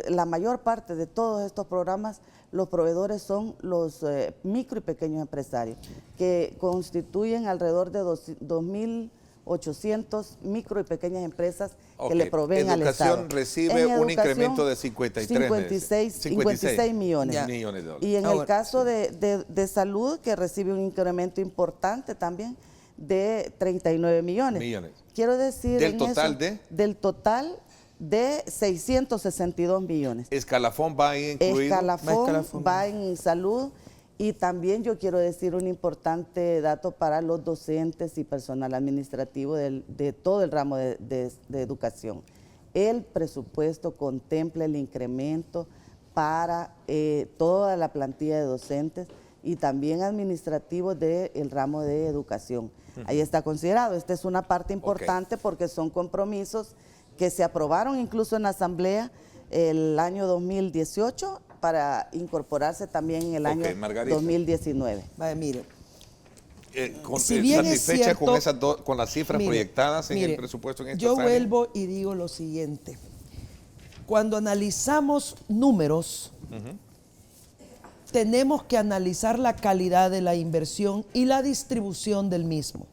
la mayor parte de todos estos programas, los proveedores son los micro y pequeños empresarios, que constituyen alrededor de 2.800 micro y pequeñas empresas que le proveen al Estado. Educación recibe En un educación, incremento de 56 millones. Ya. millones de dólares. Y en Ahora, el caso de salud, que recibe un incremento importante también de 39 millones. Quiero decir, ¿Del total de? Del total de 662 millones. Escalafón va ahí incluido. Escalafón va en salud. Y también yo quiero decir un importante dato para los docentes y personal administrativo de todo el ramo de educación. El presupuesto contempla el incremento para toda la plantilla de docentes y también administrativos del ramo de educación. Ahí está considerado. Esta es una parte importante porque son compromisos que se aprobaron incluso en la Asamblea el año 2018 para incorporarse también en el año Margarita. 2019. Vaya, mire, Si bien es satisfecha cierto, con las cifras proyectadas en el presupuesto en esta yo área? vuelvo y digo lo siguiente. Cuando analizamos números, tenemos que analizar la calidad de la inversión y la distribución del mismo.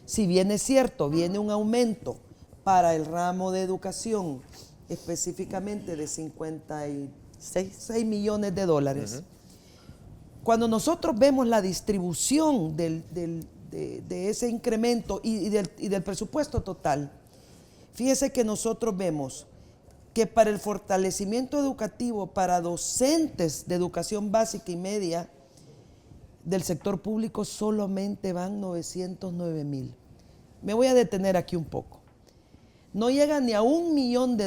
Si bien es cierto, viene un aumento para el ramo de educación, específicamente de 56 millones de dólares, cuando nosotros vemos la distribución de ese incremento y del presupuesto total, fíjese que nosotros vemos que para el fortalecimiento educativo para docentes de educación básica y media del sector público solamente van 909,000. Me voy a detener aquí un poco. No llega ni a $1 millón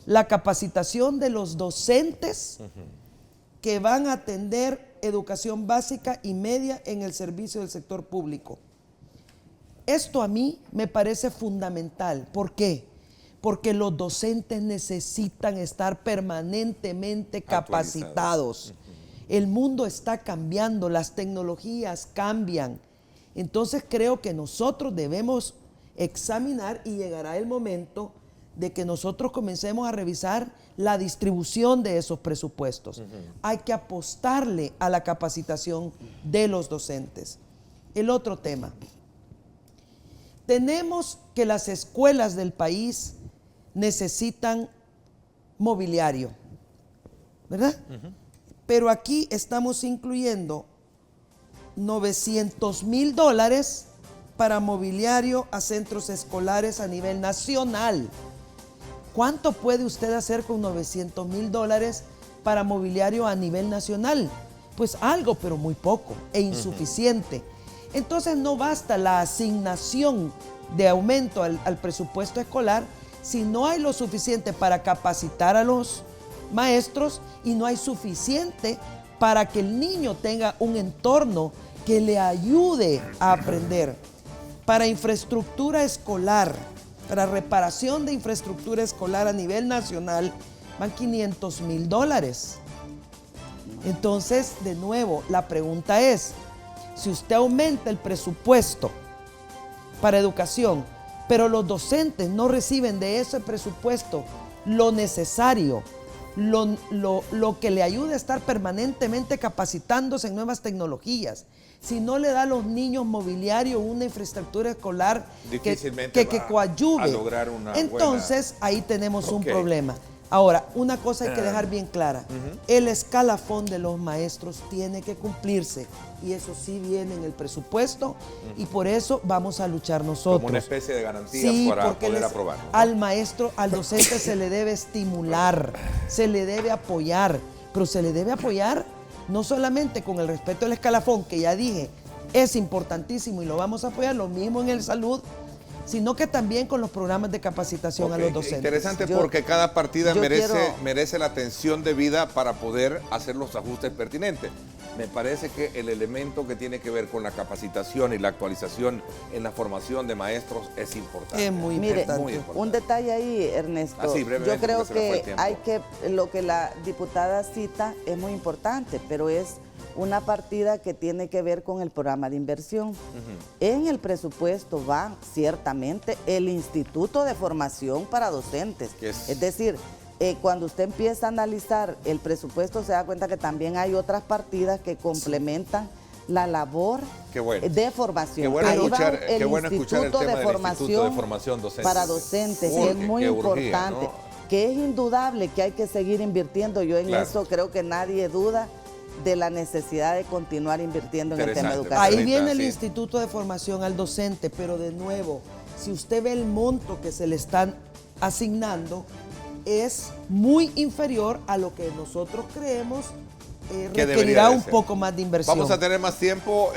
la capacitación de los docentes que van a atender educación básica y media en el servicio del sector público. Esto a mí me parece fundamental. ¿Por qué? Porque los docentes necesitan estar permanentemente capacitados. El mundo está cambiando, las tecnologías cambian. Entonces creo que nosotros debemos examinar y llegará el momento de que nosotros comencemos a revisar la distribución de esos presupuestos. Hay que apostarle a la capacitación de los docentes. El otro tema. Tenemos que las escuelas del país necesitan mobiliario, ¿verdad? Pero aquí estamos incluyendo $900,000 para mobiliario a centros escolares a nivel nacional. ¿Cuánto puede usted hacer con $900,000 para mobiliario a nivel nacional? Pues algo, pero muy poco e insuficiente. Entonces no basta la asignación de aumento al presupuesto escolar si no hay lo suficiente para capacitar a los maestros y no hay suficiente para que el niño tenga un entorno que le ayude a aprender. Para infraestructura escolar, para reparación de infraestructura escolar a nivel nacional, van $500,000. Entonces, de nuevo, la pregunta es, si usted aumenta el presupuesto para educación, pero los docentes no reciben de ese presupuesto lo necesario, lo que le ayude a estar permanentemente capacitándose en nuevas tecnologías, si no le da a los niños mobiliario, una infraestructura escolar que coadyuve, a lograr una entonces ahí tenemos un problema. Ahora, una cosa hay que dejar bien clara, el escalafón de los maestros tiene que cumplirse y eso sí viene en el presupuesto y por eso vamos a luchar nosotros. Como una especie de garantías para poder aprobarlo, ¿no? Al maestro, al docente se le debe estimular, se le debe apoyar, pero se le debe apoyar no solamente con el respeto al escalafón, que ya dije, es importantísimo y lo vamos a apoyar, lo mismo en el salud, sino que también con los programas de capacitación a los docentes. Interesante porque cada partida merece la atención debida para poder hacer los ajustes pertinentes. Me parece que el elemento que tiene que ver con la capacitación y la actualización en la formación de maestros es importante. Es muy importante. Muy importante. Un detalle ahí, Ernesto. Brevemente, yo creo que lo que la diputada cita es muy importante, pero es una partida que tiene que ver con el programa de inversión. En el presupuesto va ciertamente el Instituto de Formación para Docentes. Es decir, cuando usted empieza a analizar el presupuesto se da cuenta que también hay otras partidas que complementan la labor de formación. Qué bueno escuchar el tema del Instituto de Formación Docente para Docentes, que es muy importante, que es indudable que hay que seguir invirtiendo. Yo en eso creo que nadie duda de la necesidad de continuar invirtiendo en el tema educativo. Ahí viene el Instituto de Formación al Docente, pero de nuevo, si usted ve el monto que se le están asignando, es muy inferior a lo que nosotros creemos requerirá un poco más de inversión. Vamos a tener más tiempo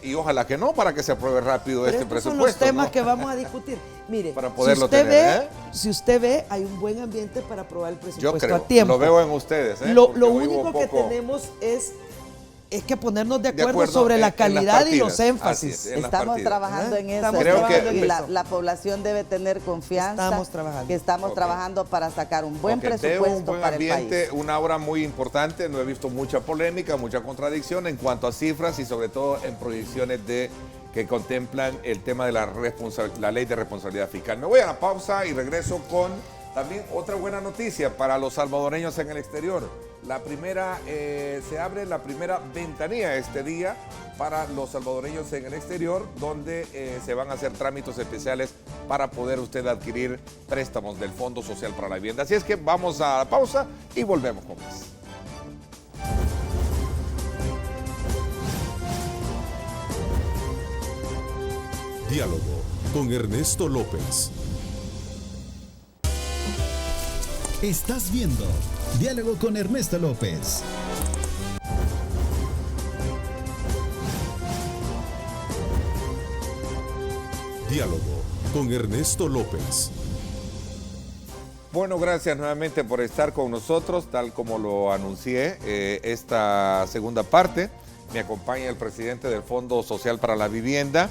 y ojalá que no, para que se apruebe rápido este presupuesto. Son los temas que vamos a discutir. Mire, para poderlo tener, si usted ve, hay un buen ambiente para aprobar el presupuesto. Yo creo, a tiempo. Lo veo en ustedes. Lo único que tenemos es que ponernos de acuerdo sobre la calidad y los énfasis. Estamos trabajando en eso. Y la población debe tener confianza. Estamos trabajando para sacar un buen presupuesto un buen para ambiente, el país. Una obra muy importante. No he visto mucha polémica, mucha contradicción en cuanto a cifras y sobre todo en proyecciones que contemplan el tema de la ley de responsabilidad fiscal. Me voy a la pausa y regreso con también otra buena noticia para los salvadoreños en el exterior. Se abre la primera ventanilla este día para los salvadoreños en el exterior, donde se van a hacer trámites especiales para poder usted adquirir préstamos del Fondo Social para la Vivienda. Así es que vamos a la pausa y volvemos con más. Diálogo con Ernesto López. Estás viendo Diálogo con Ernesto López. Diálogo con Ernesto López. Bueno, gracias nuevamente por estar con nosotros, tal como lo anuncié, esta segunda parte. Me acompaña el presidente del Fondo Social para la Vivienda,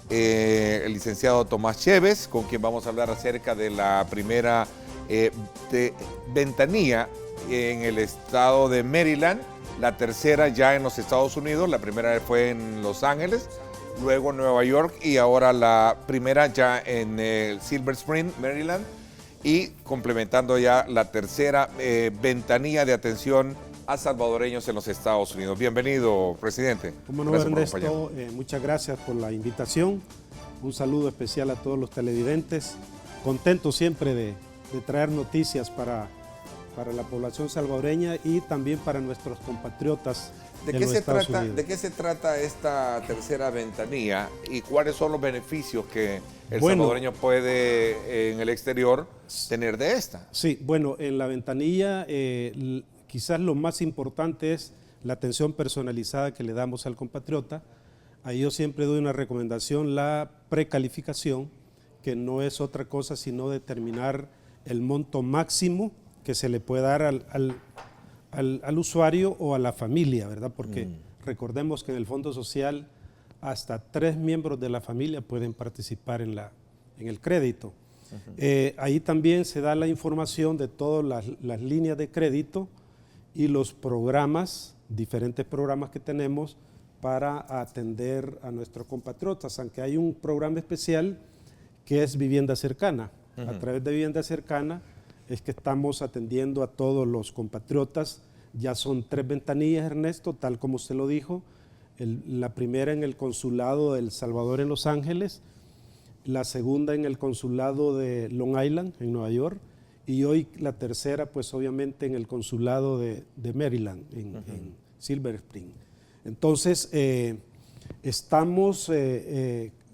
el licenciado Tomás Chévez, con quien vamos a hablar acerca de la primera ventanilla en el estado de Maryland, la tercera ya en los Estados Unidos, la primera fue en Los Ángeles, luego en Nueva York y ahora la primera ya en Silver Spring, Maryland, y complementando ya la tercera ventanilla de atención a salvadoreños en los Estados Unidos. Bienvenido, presidente. Como no, Ernesto, muchas gracias por la invitación. Un saludo especial a todos los televidentes. Contento siempre de traer noticias para la población salvadoreña y también para nuestros compatriotas en los Estados Unidos. ¿De qué se trata esta tercera ventanilla y cuáles son los beneficios que el salvadoreño puede en el exterior tener de esta? Sí, bueno, en la ventanilla quizás lo más importante es la atención personalizada que le damos al compatriota. Ahí yo siempre doy una recomendación, la precalificación, que no es otra cosa sino determinar el monto máximo que se le puede dar al usuario o a la familia, ¿verdad? Porque recordemos que en el Fondo Social hasta 3 miembros de la familia pueden participar en el crédito. Ahí también se da la información de todas las líneas de crédito y los programas, diferentes programas que tenemos para atender a nuestros compatriotas, aunque hay un programa especial que es Vivienda Cercana. A través de Vivienda Cercana es que estamos atendiendo a todos los compatriotas. Ya son 3 ventanillas, Ernesto, tal como usted lo dijo. La primera en el Consulado de El Salvador en Los Ángeles, la segunda en el Consulado de Long Island en Nueva York y hoy la tercera pues obviamente en el Consulado de Maryland en Silver Spring. Entonces estamos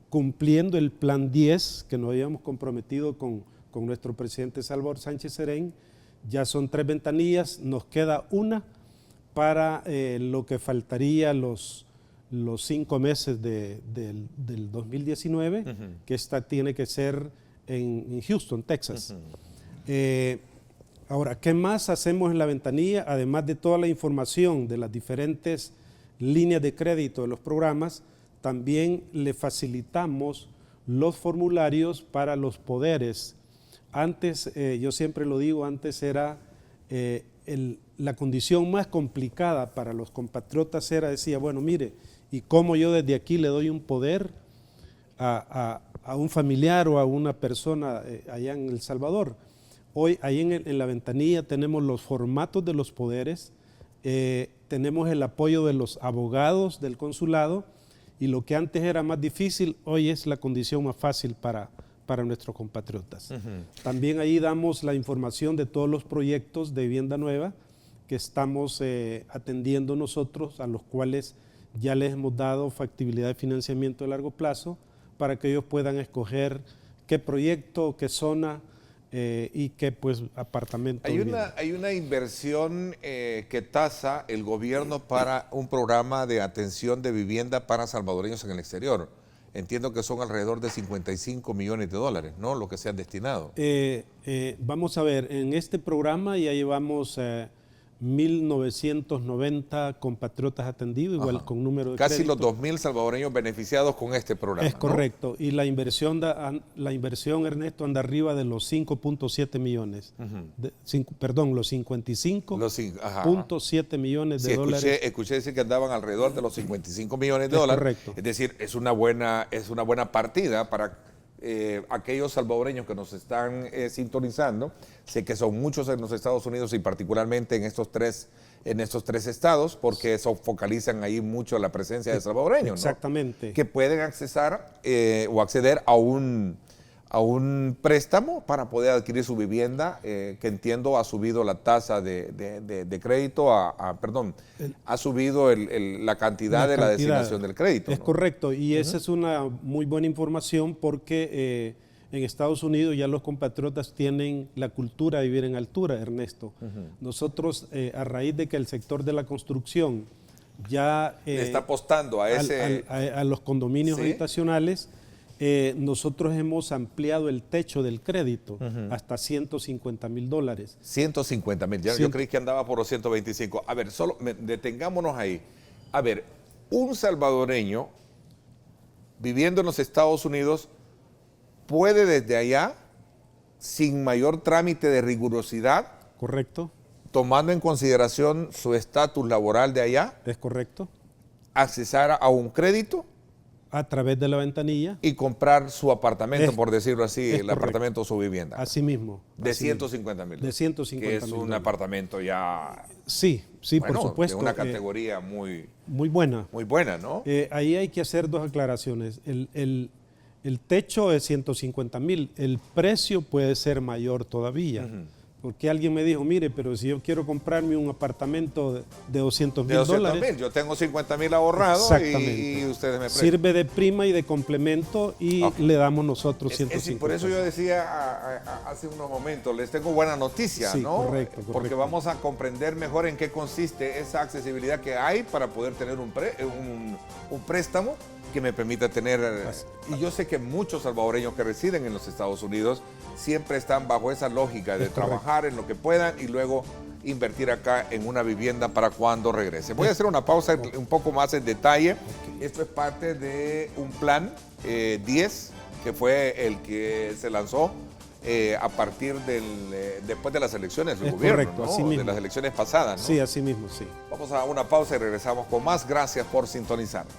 cumpliendo el plan 10 que nos habíamos comprometido con nuestro presidente Salvador Sánchez Serén. Ya son 3 ventanillas, nos queda una para lo que faltaría los 5 meses del 2019, que esta tiene que ser en Houston, Texas. Ahora, ¿qué más hacemos en la ventanilla? Además de toda la información de las diferentes líneas de crédito de los programas, también le facilitamos los formularios para los poderes. Antes, yo siempre lo digo, antes era la condición más complicada para los compatriotas decía, bueno, mire, ¿y cómo yo desde aquí le doy un poder a un familiar o a una persona allá en El Salvador? Hoy, ahí en la ventanilla tenemos los formatos de los poderes, tenemos el apoyo de los abogados del consulado y lo que antes era más difícil, hoy es la condición más fácil para nuestros compatriotas. También ahí damos la información de todos los proyectos de vivienda nueva que estamos atendiendo nosotros, a los cuales ya les hemos dado factibilidad de financiamiento a largo plazo para que ellos puedan escoger qué proyecto, qué zona y qué pues apartamento. Hay una inversión que tasa el gobierno para un programa de atención de vivienda para salvadoreños en el exterior. Entiendo que son alrededor de 55 millones de dólares, ¿no? Lo que se han destinado. Vamos a ver, en este programa ya llevamos 1.990 compatriotas atendidos, igual con número de casi crédito. los 2.000 salvadoreños beneficiados con este programa. Es correcto, ¿no? Y la inversión, Ernesto, anda arriba de los 5.7 millones. Los 55.7 millones de dólares. Escuché decir que andaban alrededor de los 55 millones de dólares. Correcto. Es decir, es una buena partida para aquellos salvadoreños que nos están sintonizando. Sé que son muchos en los Estados Unidos y particularmente en estos tres estados, porque eso focalizan ahí mucho la presencia de salvadoreños, exactamente, ¿no? Que pueden acceder a un a un préstamo para poder adquirir su vivienda, que entiendo ha subido la tasa de crédito, ha subido la cantidad de la designación del crédito. Es correcto, y esa es una muy buena información porque en Estados Unidos ya los compatriotas tienen la cultura de vivir en altura, Ernesto. Nosotros, a raíz de que el sector de la construcción ya está apostando a los condominios habitacionales, nosotros hemos ampliado el techo del crédito hasta $150,000. 150,000, yo creí que andaba por los 125. A ver, detengámonos ahí. A ver, un salvadoreño viviendo en los Estados Unidos puede desde allá, sin mayor trámite de rigurosidad, correcto, tomando en consideración su estatus laboral de allá, es correcto, accesar a un crédito a través de la ventanilla y comprar su apartamento, por decirlo así, el apartamento o su vivienda. Así mismo. De 150,000. De 150,000. Que es un apartamento ya... Sí, bueno, por supuesto. De una categoría muy buena. Muy buena, ¿no? Ahí hay que hacer dos aclaraciones. El techo es 150,000. El precio puede ser mayor todavía. Porque alguien me dijo, mire, pero si yo quiero comprarme un apartamento de $200,000. Yo tengo 50,000 ahorrados y ustedes me prestan. Sirve de prima y de complemento y le damos nosotros 150. Por eso yo decía hace unos momentos, les tengo buena noticia, sí, ¿no? Correcto. Porque vamos a comprender mejor en qué consiste esa accesibilidad que hay para poder tener un préstamo que me permita tener... Y yo sé que muchos salvadoreños que residen en los Estados Unidos siempre están bajo esa lógica de trabajar en lo que puedan y luego invertir acá en una vivienda para cuando regrese. Voy a hacer una pausa un poco más en detalle. Esto es parte de un plan 10, que fue el que se lanzó a partir después de las elecciones del gobierno, correcto, ¿no? así mismo. De las elecciones pasadas, ¿no? Sí, así mismo, sí. Vamos a una pausa y regresamos con más. Gracias por sintonizarnos.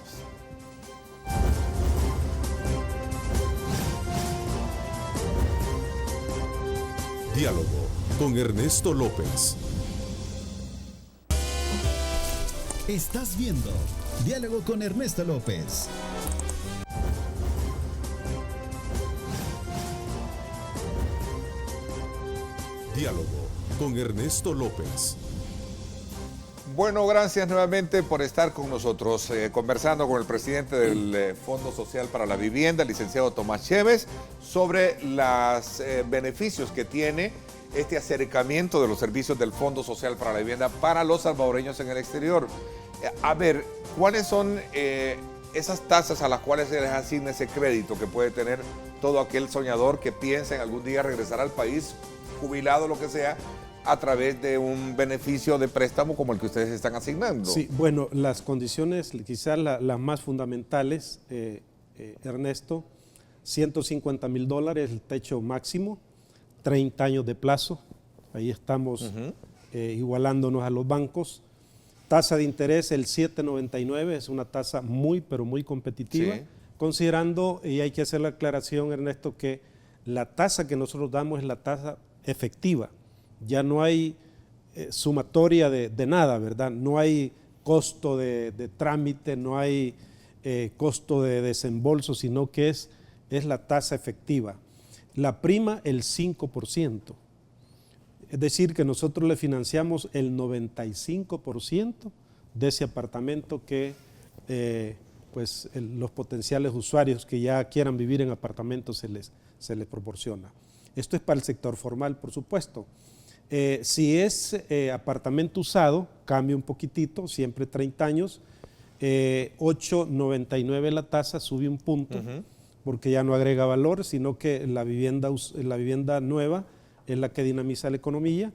Diálogo con Ernesto López. Estás viendo Diálogo con Ernesto López. Diálogo con Ernesto López. Bueno, gracias nuevamente por estar con nosotros, conversando con el presidente del Fondo Social para la Vivienda, el licenciado Tomás Chévez, sobre los beneficios que tiene este acercamiento de los servicios del Fondo Social para la Vivienda para los salvadoreños en el exterior. A ver, ¿cuáles son esas tasas a las cuales se les asigna ese crédito que puede tener todo aquel soñador que piensa en algún día regresar al país, jubilado, lo que sea, a través de un beneficio de préstamo como el que ustedes están asignando? Sí, bueno, las condiciones, quizás las más fundamentales, Ernesto, $150,000 el techo máximo, 30 años de plazo, ahí estamos igualándonos a los bancos. Tasa de interés, el 7.99, es una tasa muy, pero muy competitiva, sí, considerando, y hay que hacer la aclaración, Ernesto, que la tasa que nosotros damos es la tasa efectiva. Ya no hay sumatoria de nada, ¿verdad? No hay costo de trámite, no hay costo de desembolso, sino que es la tasa efectiva. La prima, el 5%. Es decir, que nosotros le financiamos el 95% de ese apartamento que los potenciales usuarios que ya quieran vivir en apartamentos se les proporciona. Esto es para el sector formal, por supuesto. Si es apartamento usado, cambia un poquitito, siempre 30 años, 8.99 la tasa, sube un punto, porque ya no agrega valor, sino que la vivienda nueva es la que dinamiza la economía.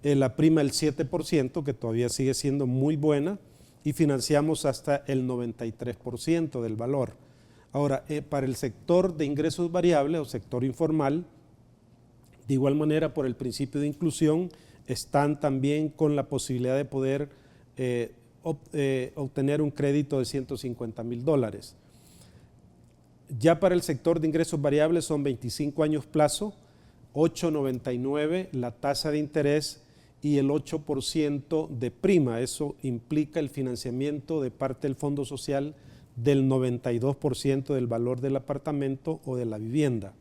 La prima el 7%, que todavía sigue siendo muy buena, y financiamos hasta el 93% del valor. Ahora, para el sector de ingresos variables o sector informal, de igual manera, por el principio de inclusión, están también con la posibilidad de poder obtener un crédito de $150,000. Ya para el sector de ingresos variables son 25 años plazo, 8.99 la tasa de interés y el 8% de prima. Eso implica el financiamiento de parte del Fondo Social del 92% del valor del apartamento o de la vivienda.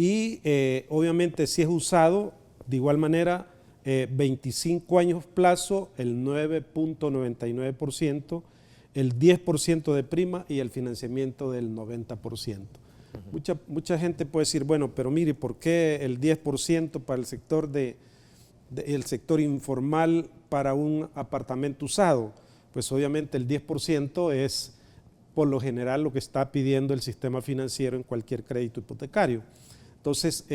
Y obviamente si es usado, de igual manera, 25 años plazo, el 9.99%, el 10% de prima y el financiamiento del 90%. Mucha gente puede decir, bueno, pero mire, ¿por qué el 10% para el sector el sector informal para un apartamento usado? Pues obviamente el 10% es por lo general lo que está pidiendo el sistema financiero en cualquier crédito hipotecario. Entonces,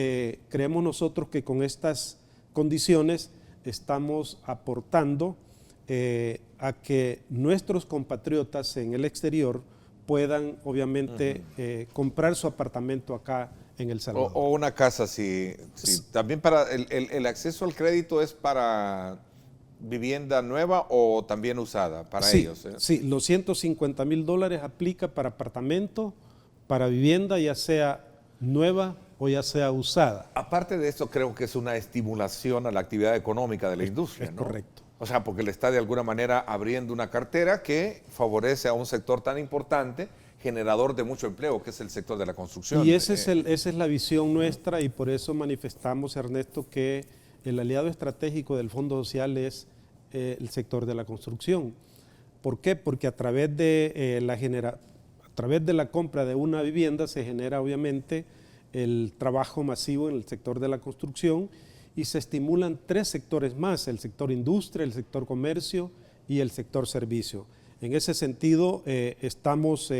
creemos nosotros que con estas condiciones estamos aportando a que nuestros compatriotas en el exterior puedan obviamente comprar su apartamento acá en El Salvador. O una casa, si también para el acceso al crédito es para vivienda nueva o también usada para ellos. Sí, los $150,000 aplica para apartamento, para vivienda, ya sea nueva o ya sea usada. Aparte de esto, creo que es una estimulación a la actividad económica de la industria, ¿no? Correcto. O sea, porque le está de alguna manera abriendo una cartera que favorece a un sector tan importante, generador de mucho empleo, que es el sector de la construcción. Y esa es la visión nuestra, y por eso manifestamos, Ernesto, que el aliado estratégico del Fondo Social es el sector de la construcción. ¿Por qué? Porque a través de la compra de una vivienda se genera obviamente el trabajo masivo en el sector de la construcción, y se estimulan 3 sectores más: el sector industria, el sector comercio y el sector servicio. En ese sentido, estamos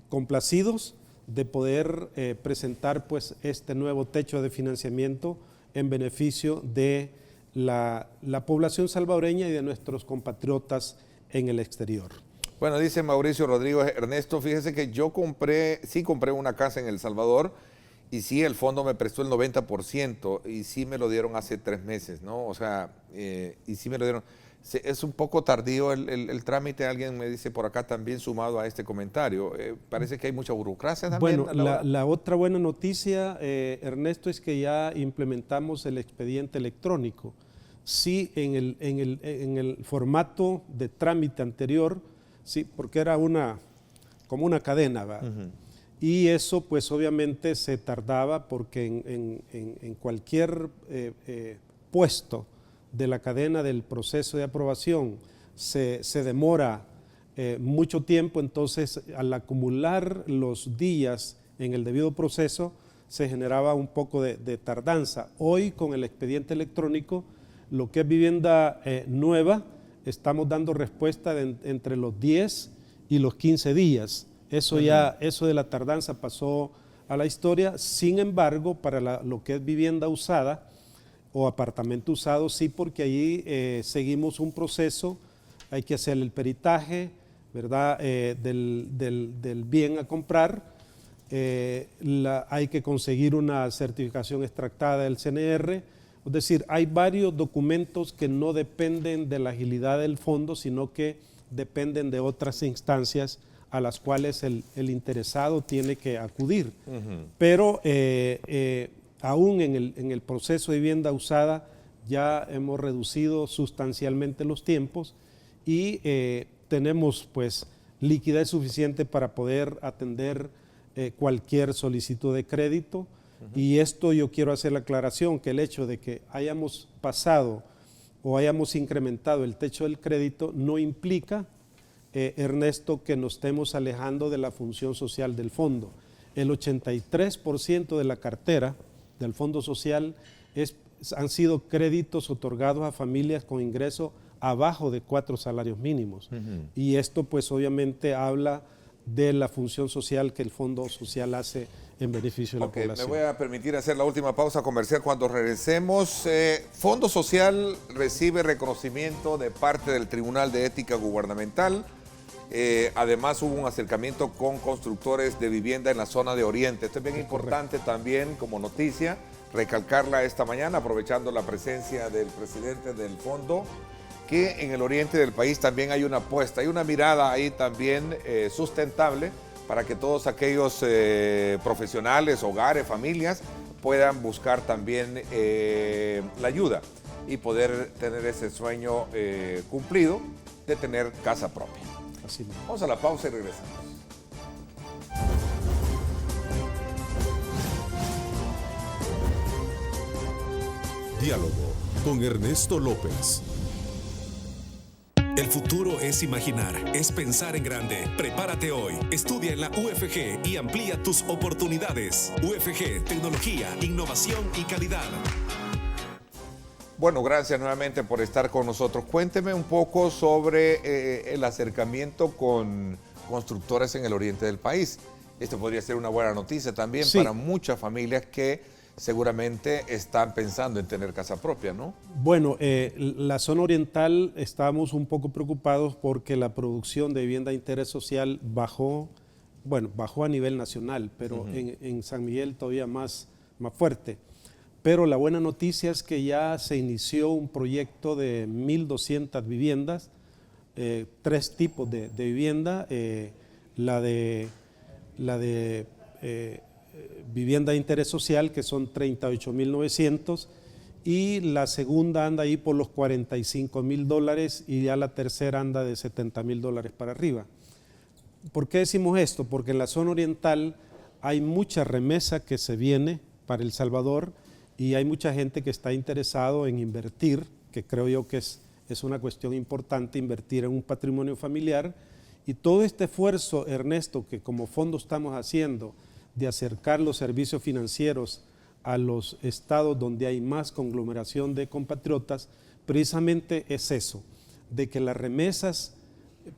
complacidos de poder presentar pues este nuevo techo de financiamiento en beneficio de la población salvadoreña y de nuestros compatriotas en el exterior. Bueno, dice Mauricio Rodríguez, Ernesto, fíjese que yo compré una casa en El Salvador, y sí, el fondo me prestó el 90% y sí me lo dieron hace 3 meses, ¿no? O sea, y sí me lo dieron. Es un poco tardío el trámite, alguien me dice por acá también, sumado a este comentario. Parece que hay mucha burocracia también. Bueno, la otra buena noticia, Ernesto, es que ya implementamos el expediente electrónico. Sí, en el formato de trámite anterior, sí, porque era como una cadena, ¿va? Y eso pues obviamente se tardaba, porque en cualquier puesto de la cadena del proceso de aprobación se demora mucho tiempo. Entonces, al acumular los días en el debido proceso, se generaba un poco de tardanza. Hoy, con el expediente electrónico, lo que es vivienda nueva, estamos dando respuesta entre los 10 y los 15 días. Eso de la tardanza pasó a la historia. Sin embargo, para lo que es vivienda usada o apartamento usado, sí, porque allí seguimos un proceso. Hay que hacer el peritaje, ¿verdad?, del bien a comprar. Hay que conseguir una certificación extractada del CNR. Es decir, hay varios documentos que no dependen de la agilidad del fondo, sino que dependen de otras instancias a las cuales el interesado tiene que acudir. Pero aún en el proceso de vivienda usada ya hemos reducido sustancialmente los tiempos, y tenemos pues liquidez suficiente para poder atender cualquier solicitud de crédito. Y esto yo quiero hacer la aclaración, que el hecho de que hayamos pasado o hayamos incrementado el techo del crédito no implica, Ernesto, que nos estemos alejando de la función social del fondo. El 83% de la cartera del Fondo Social han sido créditos otorgados a familias con ingreso abajo de 4 salarios mínimos. Y esto pues obviamente habla de la función social que el Fondo Social hace en beneficio de la población. Me voy a permitir hacer la última pausa comercial. Cuando regresemos, Fondo Social recibe reconocimiento de parte del Tribunal de Ética Gubernamental. Además, hubo un acercamiento con constructores de vivienda en la zona de Oriente. Esto es bien importante también como noticia, recalcarla esta mañana, aprovechando la presencia del presidente del fondo, que en el oriente del país también hay una apuesta, hay una mirada ahí también sustentable, para que todos aquellos profesionales, hogares, familias, puedan buscar también la ayuda y poder tener ese sueño cumplido de tener casa propia. Así mismo. Vamos a la pausa y regresamos. Diálogo con Ernesto López. El futuro es imaginar, es pensar en grande. Prepárate hoy. Estudia en la UFG y amplía tus oportunidades. UFG, tecnología, innovación y calidad. Bueno, gracias nuevamente por estar con nosotros. Cuénteme un poco sobre el acercamiento con constructores en el oriente del país. Esto podría ser una buena noticia también para muchas familias que seguramente están pensando en tener casa propia, ¿no? Bueno, la zona oriental estamos un poco preocupados porque la producción de vivienda de interés social bajó a nivel nacional, pero en San Miguel todavía más fuerte. Pero la buena noticia es que ya se inició un proyecto de 1.200 viviendas, 3 tipos de vivienda, la de vivienda de interés social, que son 38.900, y la segunda anda ahí por los $45.000 y ya la tercera anda de $70.000 para arriba. ¿Por qué decimos esto? Porque en la zona oriental hay mucha remesa que se viene para El Salvador y hay mucha gente que está interesado en invertir, que creo yo que es una cuestión importante, invertir en un patrimonio familiar. Y todo este esfuerzo, Ernesto, que como fondo estamos haciendo de acercar los servicios financieros a los estados donde hay más conglomeración de compatriotas, precisamente es eso, de que las remesas,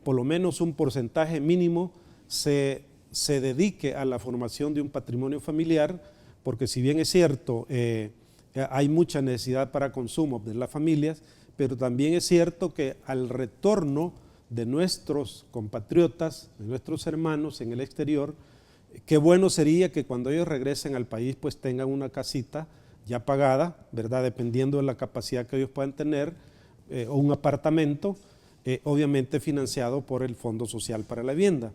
por lo menos un porcentaje mínimo, se dedique a la formación de un patrimonio familiar, porque si bien es cierto, hay mucha necesidad para consumo de las familias, pero también es cierto que al retorno de nuestros compatriotas, de nuestros hermanos en el exterior, qué bueno sería que cuando ellos regresen al país pues tengan una casita ya pagada, ¿verdad? Dependiendo de la capacidad que ellos puedan tener, o un apartamento, obviamente financiado por el Fondo Social para la Vivienda.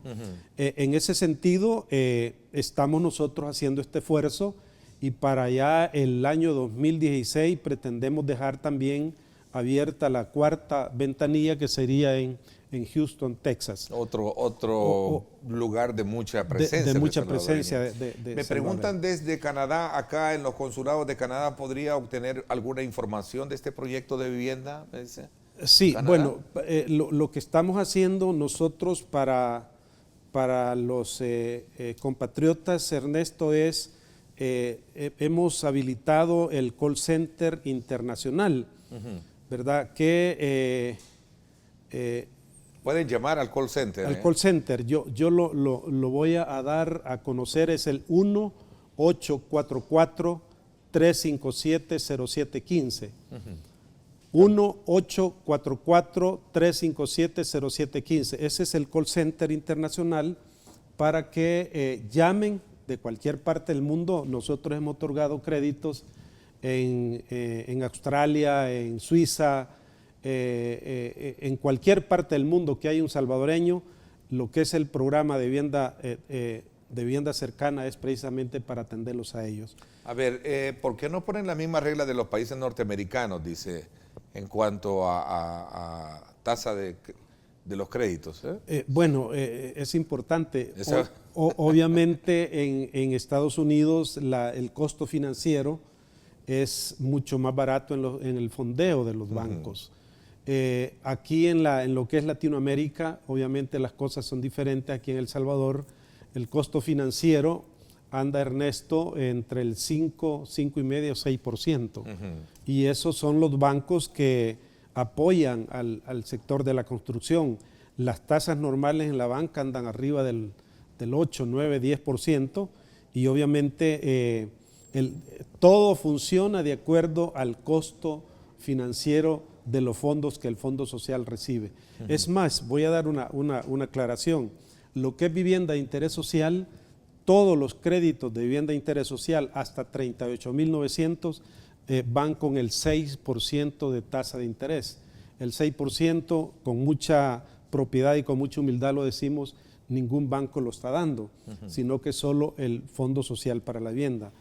En ese sentido, estamos nosotros haciendo este esfuerzo y para allá el año 2016 pretendemos dejar también abierta la 4ª ventanilla, que sería en Houston, Texas. Otro lugar de mucha presencia. De mucha presencia. Me preguntan desde Canadá, acá en los consulados de Canadá, ¿podría obtener alguna información de este proyecto de vivienda? ¿Me dice? Sí, ¿Canadá? bueno, lo que estamos haciendo nosotros para los compatriotas, Ernesto, es hemos habilitado el call center internacional, ¿verdad? Que pueden llamar al call center. Al call center, yo lo voy a dar a conocer, es el 1-844-357-0715. 1-844-357-0715. Ese es el call center internacional para que llamen de cualquier parte del mundo. Nosotros hemos otorgado créditos en Australia, en Suiza, en cualquier parte del mundo que haya un salvadoreño. Lo que es el programa de vivienda cercana es precisamente para atenderlos a ellos. A ver, ¿por qué no ponen la misma regla de los países norteamericanos, dice, en cuanto a tasa de los créditos? Bueno, es importante. Obviamente en Estados Unidos el costo financiero es mucho más barato en el fondeo de los bancos. Aquí en lo que es Latinoamérica, obviamente las cosas son diferentes. Aquí en El Salvador el costo financiero anda, Ernesto, entre el 5,5 o 6%. Y esos son los bancos que apoyan al sector de la construcción. Las tasas normales en la banca andan arriba del 8, 9, 10%, y obviamente todo funciona de acuerdo al costo financiero de los fondos que el Fondo Social recibe. Es más, voy a dar una aclaración. Lo que es vivienda de interés social, todos los créditos de vivienda de interés social hasta 38.900 van con el 6% de tasa de interés. El 6%, con mucha propiedad y con mucha humildad lo decimos, ningún banco lo está dando, sino que solo el Fondo Social para la Vivienda.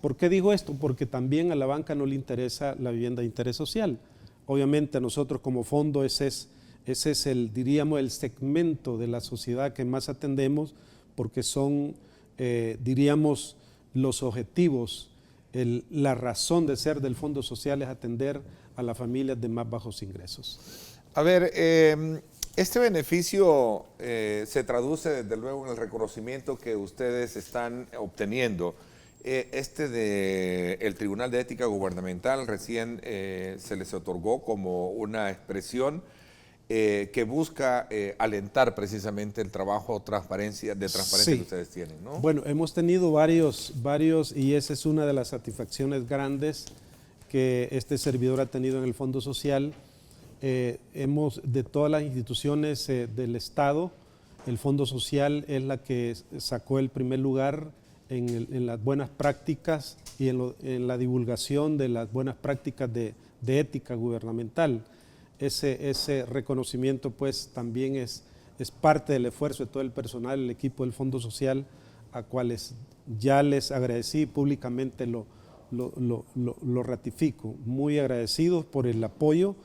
¿Por qué digo esto? Porque también a la banca no le interesa la vivienda de interés social. Obviamente a nosotros como fondo ese es diríamos, el segmento de la sociedad que más atendemos, porque son, diríamos, los objetivos la razón de ser del Fondo Social es atender a las familias de más bajos ingresos. A ver, este beneficio se traduce desde luego en el reconocimiento que ustedes están obteniendo. El Tribunal de Ética Gubernamental recién se les otorgó como una expresión que busca alentar precisamente el trabajo de transparencia Sí. que ustedes tienen, ¿no? Bueno, hemos tenido varios y esa es una de las satisfacciones grandes que este servidor ha tenido en el Fondo Social. De todas las instituciones del Estado, el Fondo Social es la que sacó el primer lugar en las buenas prácticas y en la divulgación de las buenas prácticas de ética gubernamental. Ese reconocimiento pues también es parte del esfuerzo de todo el personal, el equipo del Fondo Social, a cuales ya les agradecí públicamente, lo ratifico. Muy agradecidos por el apoyo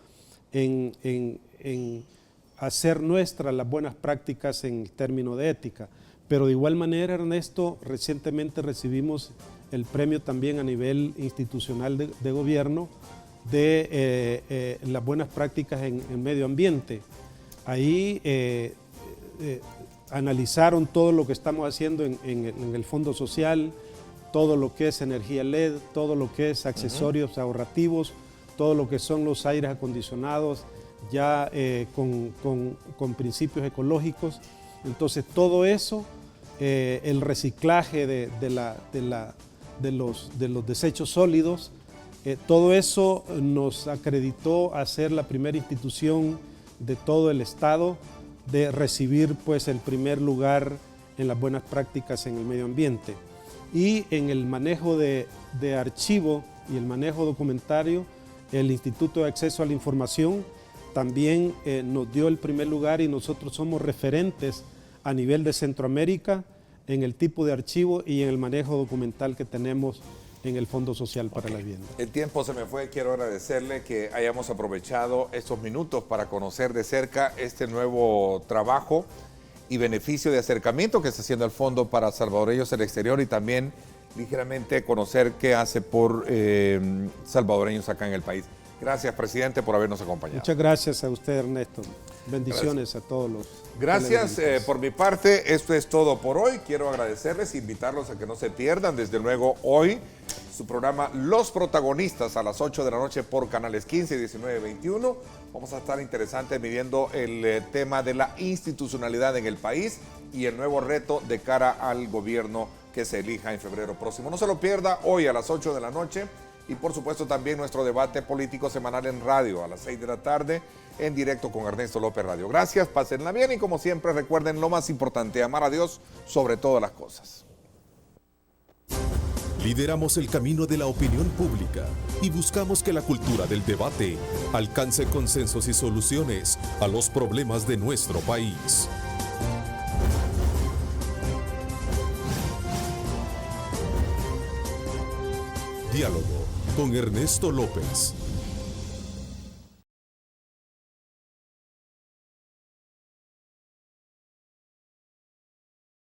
en hacer nuestras las buenas prácticas en el término de ética. Pero de igual manera, Ernesto, recientemente recibimos el premio también a nivel institucional de gobierno de las buenas prácticas en medio ambiente. Ahí analizaron todo lo que estamos haciendo en el Fondo Social, todo lo que es energía LED, todo lo que es accesorios ahorrativos, todo lo que son los aires acondicionados ya con principios ecológicos. Entonces todo eso, el reciclaje de los desechos sólidos, todo eso nos acreditó a ser la primera institución de todo el Estado de recibir pues el primer lugar en las buenas prácticas en el medio ambiente. Y en el manejo de archivo y el manejo documentario, el Instituto de Acceso a la Información también nos dio el primer lugar y nosotros somos referentes a nivel de Centroamérica en el tipo de archivo y en el manejo documental que tenemos en el Fondo Social para la Vivienda. El tiempo se me fue, quiero agradecerle que hayamos aprovechado estos minutos para conocer de cerca este nuevo trabajo y beneficio de acercamiento que está haciendo el Fondo para Salvadoreños del Exterior y también ligeramente conocer qué hace por salvadoreños acá en el país. Gracias, presidente, por habernos acompañado. Muchas gracias a usted, Ernesto. Bendiciones a todos los... Gracias por mi parte, esto es todo por hoy. Quiero agradecerles, invitarlos a que no se pierdan, desde luego hoy, su programa Los Protagonistas a las 8 de la noche por canales 15, 19, 21. Vamos a estar interesantes midiendo el tema de la institucionalidad en el país y el nuevo reto de cara al gobierno que se elija en febrero próximo. No se lo pierda hoy a las 8 de la noche. Y por supuesto también nuestro debate político semanal en radio a las 6 de la tarde en directo con Ernesto López Radio. Gracias, pásenla bien y como siempre recuerden lo más importante, amar a Dios sobre todas las cosas. Lideramos el camino de la opinión pública y buscamos que la cultura del debate alcance consensos y soluciones a los problemas de nuestro país. Diálogo con Ernesto López.